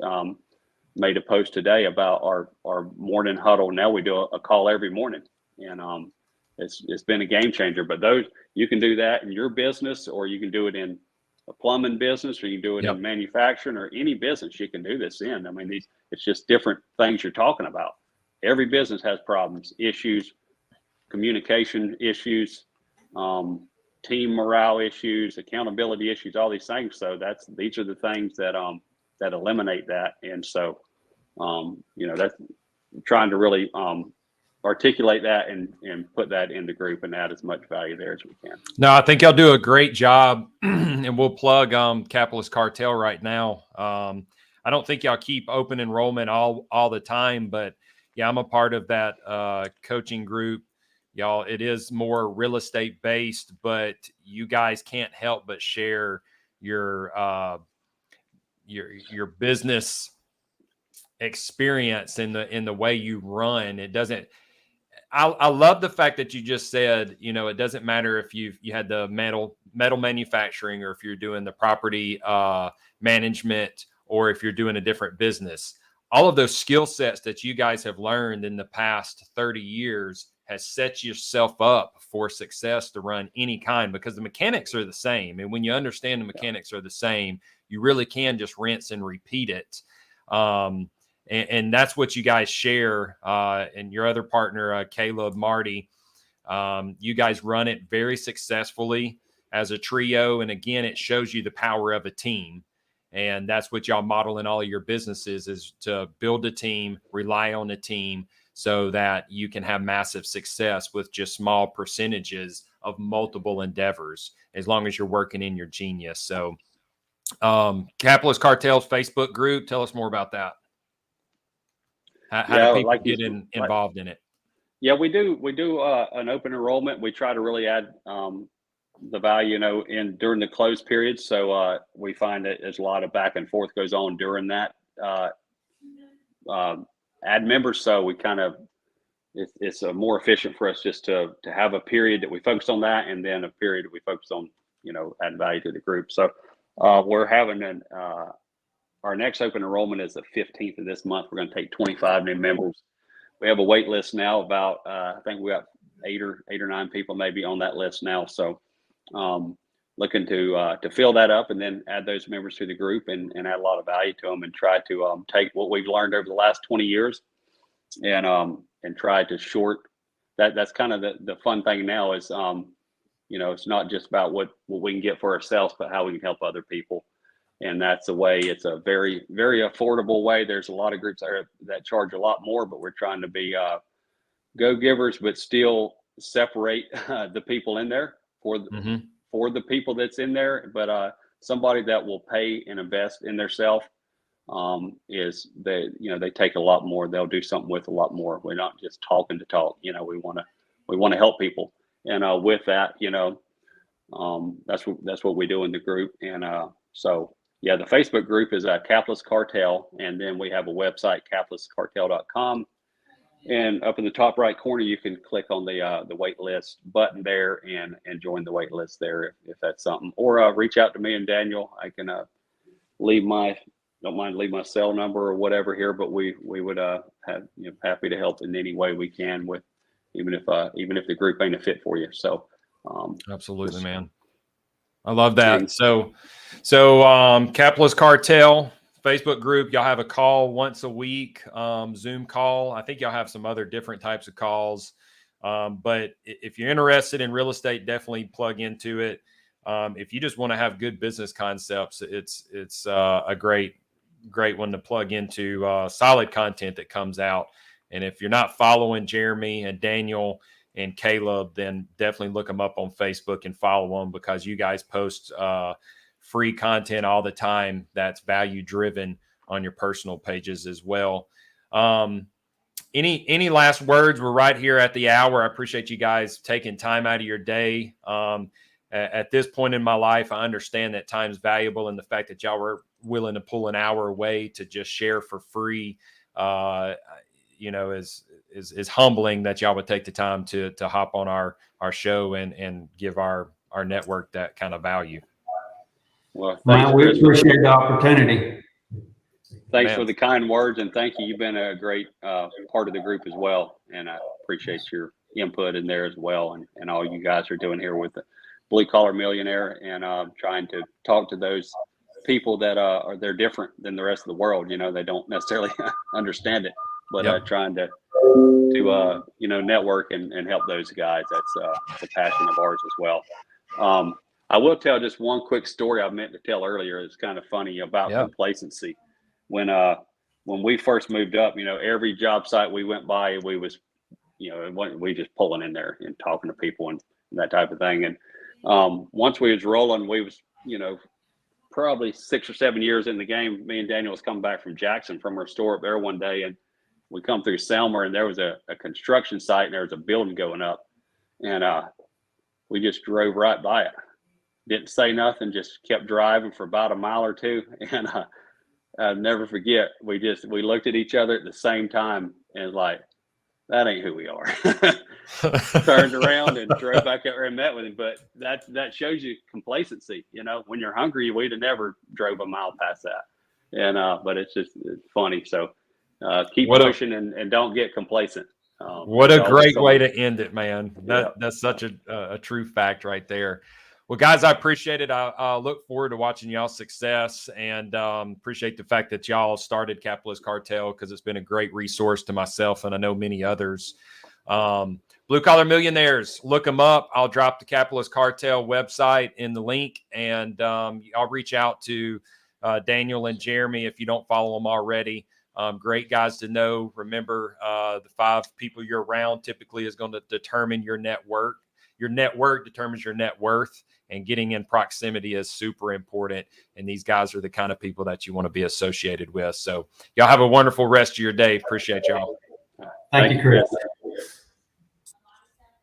Made a post today about our morning huddle. Now we do a call every morning, and it's been a game changer. But those, you can do that in your business, or you can do it in a plumbing business, or you can do it in manufacturing, or any business you can do this in. I mean, it's just different things you're talking about. Every business has problems, issues, communication issues, team morale issues, accountability issues, all these things. So these are the things that eliminate that. And so, that's trying to really articulate that and put that in the group and add as much value there as we can. No, I think y'all do a great job, and we'll plug Capitalist Cartel right now. I don't think y'all keep open enrollment all the time, but yeah, I'm a part of that coaching group. Y'all, it is more real estate based, but you guys can't help but share your business experience in the way you run. It doesn't. I love the fact that you just said, it doesn't matter if you had the metal manufacturing, or if you're doing the property management, or if you're doing a different business. All of those skill sets that you guys have learned in the past 30 years has set yourself up for success to run any kind, because the mechanics are the same. And when you understand the mechanics are the same, you really can just rinse and repeat it. And that's what you guys share. And your other partner, Caleb, Marty, you guys run it very successfully as a trio. And again, it shows you the power of a team. And that's what y'all model in all of your businesses, is to build a team, rely on a team, so that you can have massive success with just small percentages of multiple endeavors, as long as you're working in your genius. So Capitalist Cartel's Facebook group, tell us more about that. How do people get involved in it? Yeah, we do an open enrollment. We try to really add the value, in during the close period. So we find that there's a lot of back and forth goes on during that. Add members, so we kind of it's more efficient for us just to have a period that we focus on that, and then a period that we focus on add value to the group. So we're having our next open enrollment is the 15th of this month. We're going to take 25 new members. We have a wait list now, about I think we got eight or nine people maybe on that list now. So looking to fill that up and then add those members to the group and add a lot of value to them, and try to take what we've learned over the last 20 years and try to short that. That's kind of the fun thing now is it's not just about what we can get for ourselves, but how we can help other people. And that's a way. It's a very, very affordable way. There's a lot of groups that charge a lot more, but we're trying to be go-givers, but still separate the people in there for the people that's in there. But somebody that will pay and invest in themselves is they take a lot more. They'll do something with a lot more. We're not just talking to talk. We want to help people, and with that, that's what we do in the group. And so. Yeah, the Facebook group is Capitalist Cartel, and then we have a website, capitalistcartel.com. And up in the top right corner, you can click on the wait list button there and join the wait list there if that's something. Or reach out to me and Daniel. I can don't mind leave my cell number or whatever here, but we would have happy to help in any way we can with even if the group ain't a fit for you. So absolutely, man. I love that. So Capitalist Cartel Facebook group, y'all have a call once a week, Zoom call. I think y'all have some other different types of calls. But if you're interested in real estate, definitely plug into it. If you just want to have good business concepts, it's a great one to plug into, solid content that comes out. And if you're not following Jeremy and Daniel and Caleb, then definitely look them up on Facebook and follow them, because you guys post free content all the time that's value driven on your personal pages as well. Any last words? We're right here at the hour. I appreciate you guys taking time out of your day. At this point in my life, I understand that time's valuable, and the fact that y'all were willing to pull an hour away to just share for free, is humbling that y'all would take the time to hop on our show and give our network that kind of value. Well, thanks, we appreciate the opportunity. Thanks for the kind words, and thank you. You've been a great part of the group as well, and I appreciate your input in there as well, and all you guys are doing here with the Blue Collar Millionaire, and trying to talk to those people that they're different than the rest of the world. They don't necessarily understand it, but trying to network and help those guys. That's a passion of ours as well. I will tell just one quick story I meant to tell earlier. It's kind of funny about complacency. When we first moved up, every job site we went by, we was, we just pulling in there and talking to people and that type of thing. And once we was rolling, we was, probably 6 or 7 years in the game. Me and Daniel was coming back from Jackson from our store up there one day, and we come through Selmer, and there was a construction site, and there was a building going up, and we just drove right by it. Didn't say nothing, just kept driving for about a mile or two, and I'll never forget. We looked at each other at the same time and like, that ain't who we are. Turned around and drove back out there and met with him. But that shows you complacency. When you're hungry, we'd have never drove a mile past that. And but it's funny. So keep pushing and don't get complacent. What a great way to end it, man. That's such a true fact right there. Well, guys, I appreciate it. I look forward to watching y'all's success, and appreciate the fact that y'all started Capitalist Cartel, because it's been a great resource to myself and I know many others. Blue Collar Millionaires, look them up. I'll drop the Capitalist Cartel website in the link, and I'll reach out to Daniel and Jeremy if you don't follow them already. Great guys to know. Remember, the 5 people you're around typically is going to determine your net worth. Your network determines your net worth, and getting in proximity is super important. And these guys are the kind of people that you want to be associated with. So y'all have a wonderful rest of your day. Appreciate y'all. Thank you, Chris.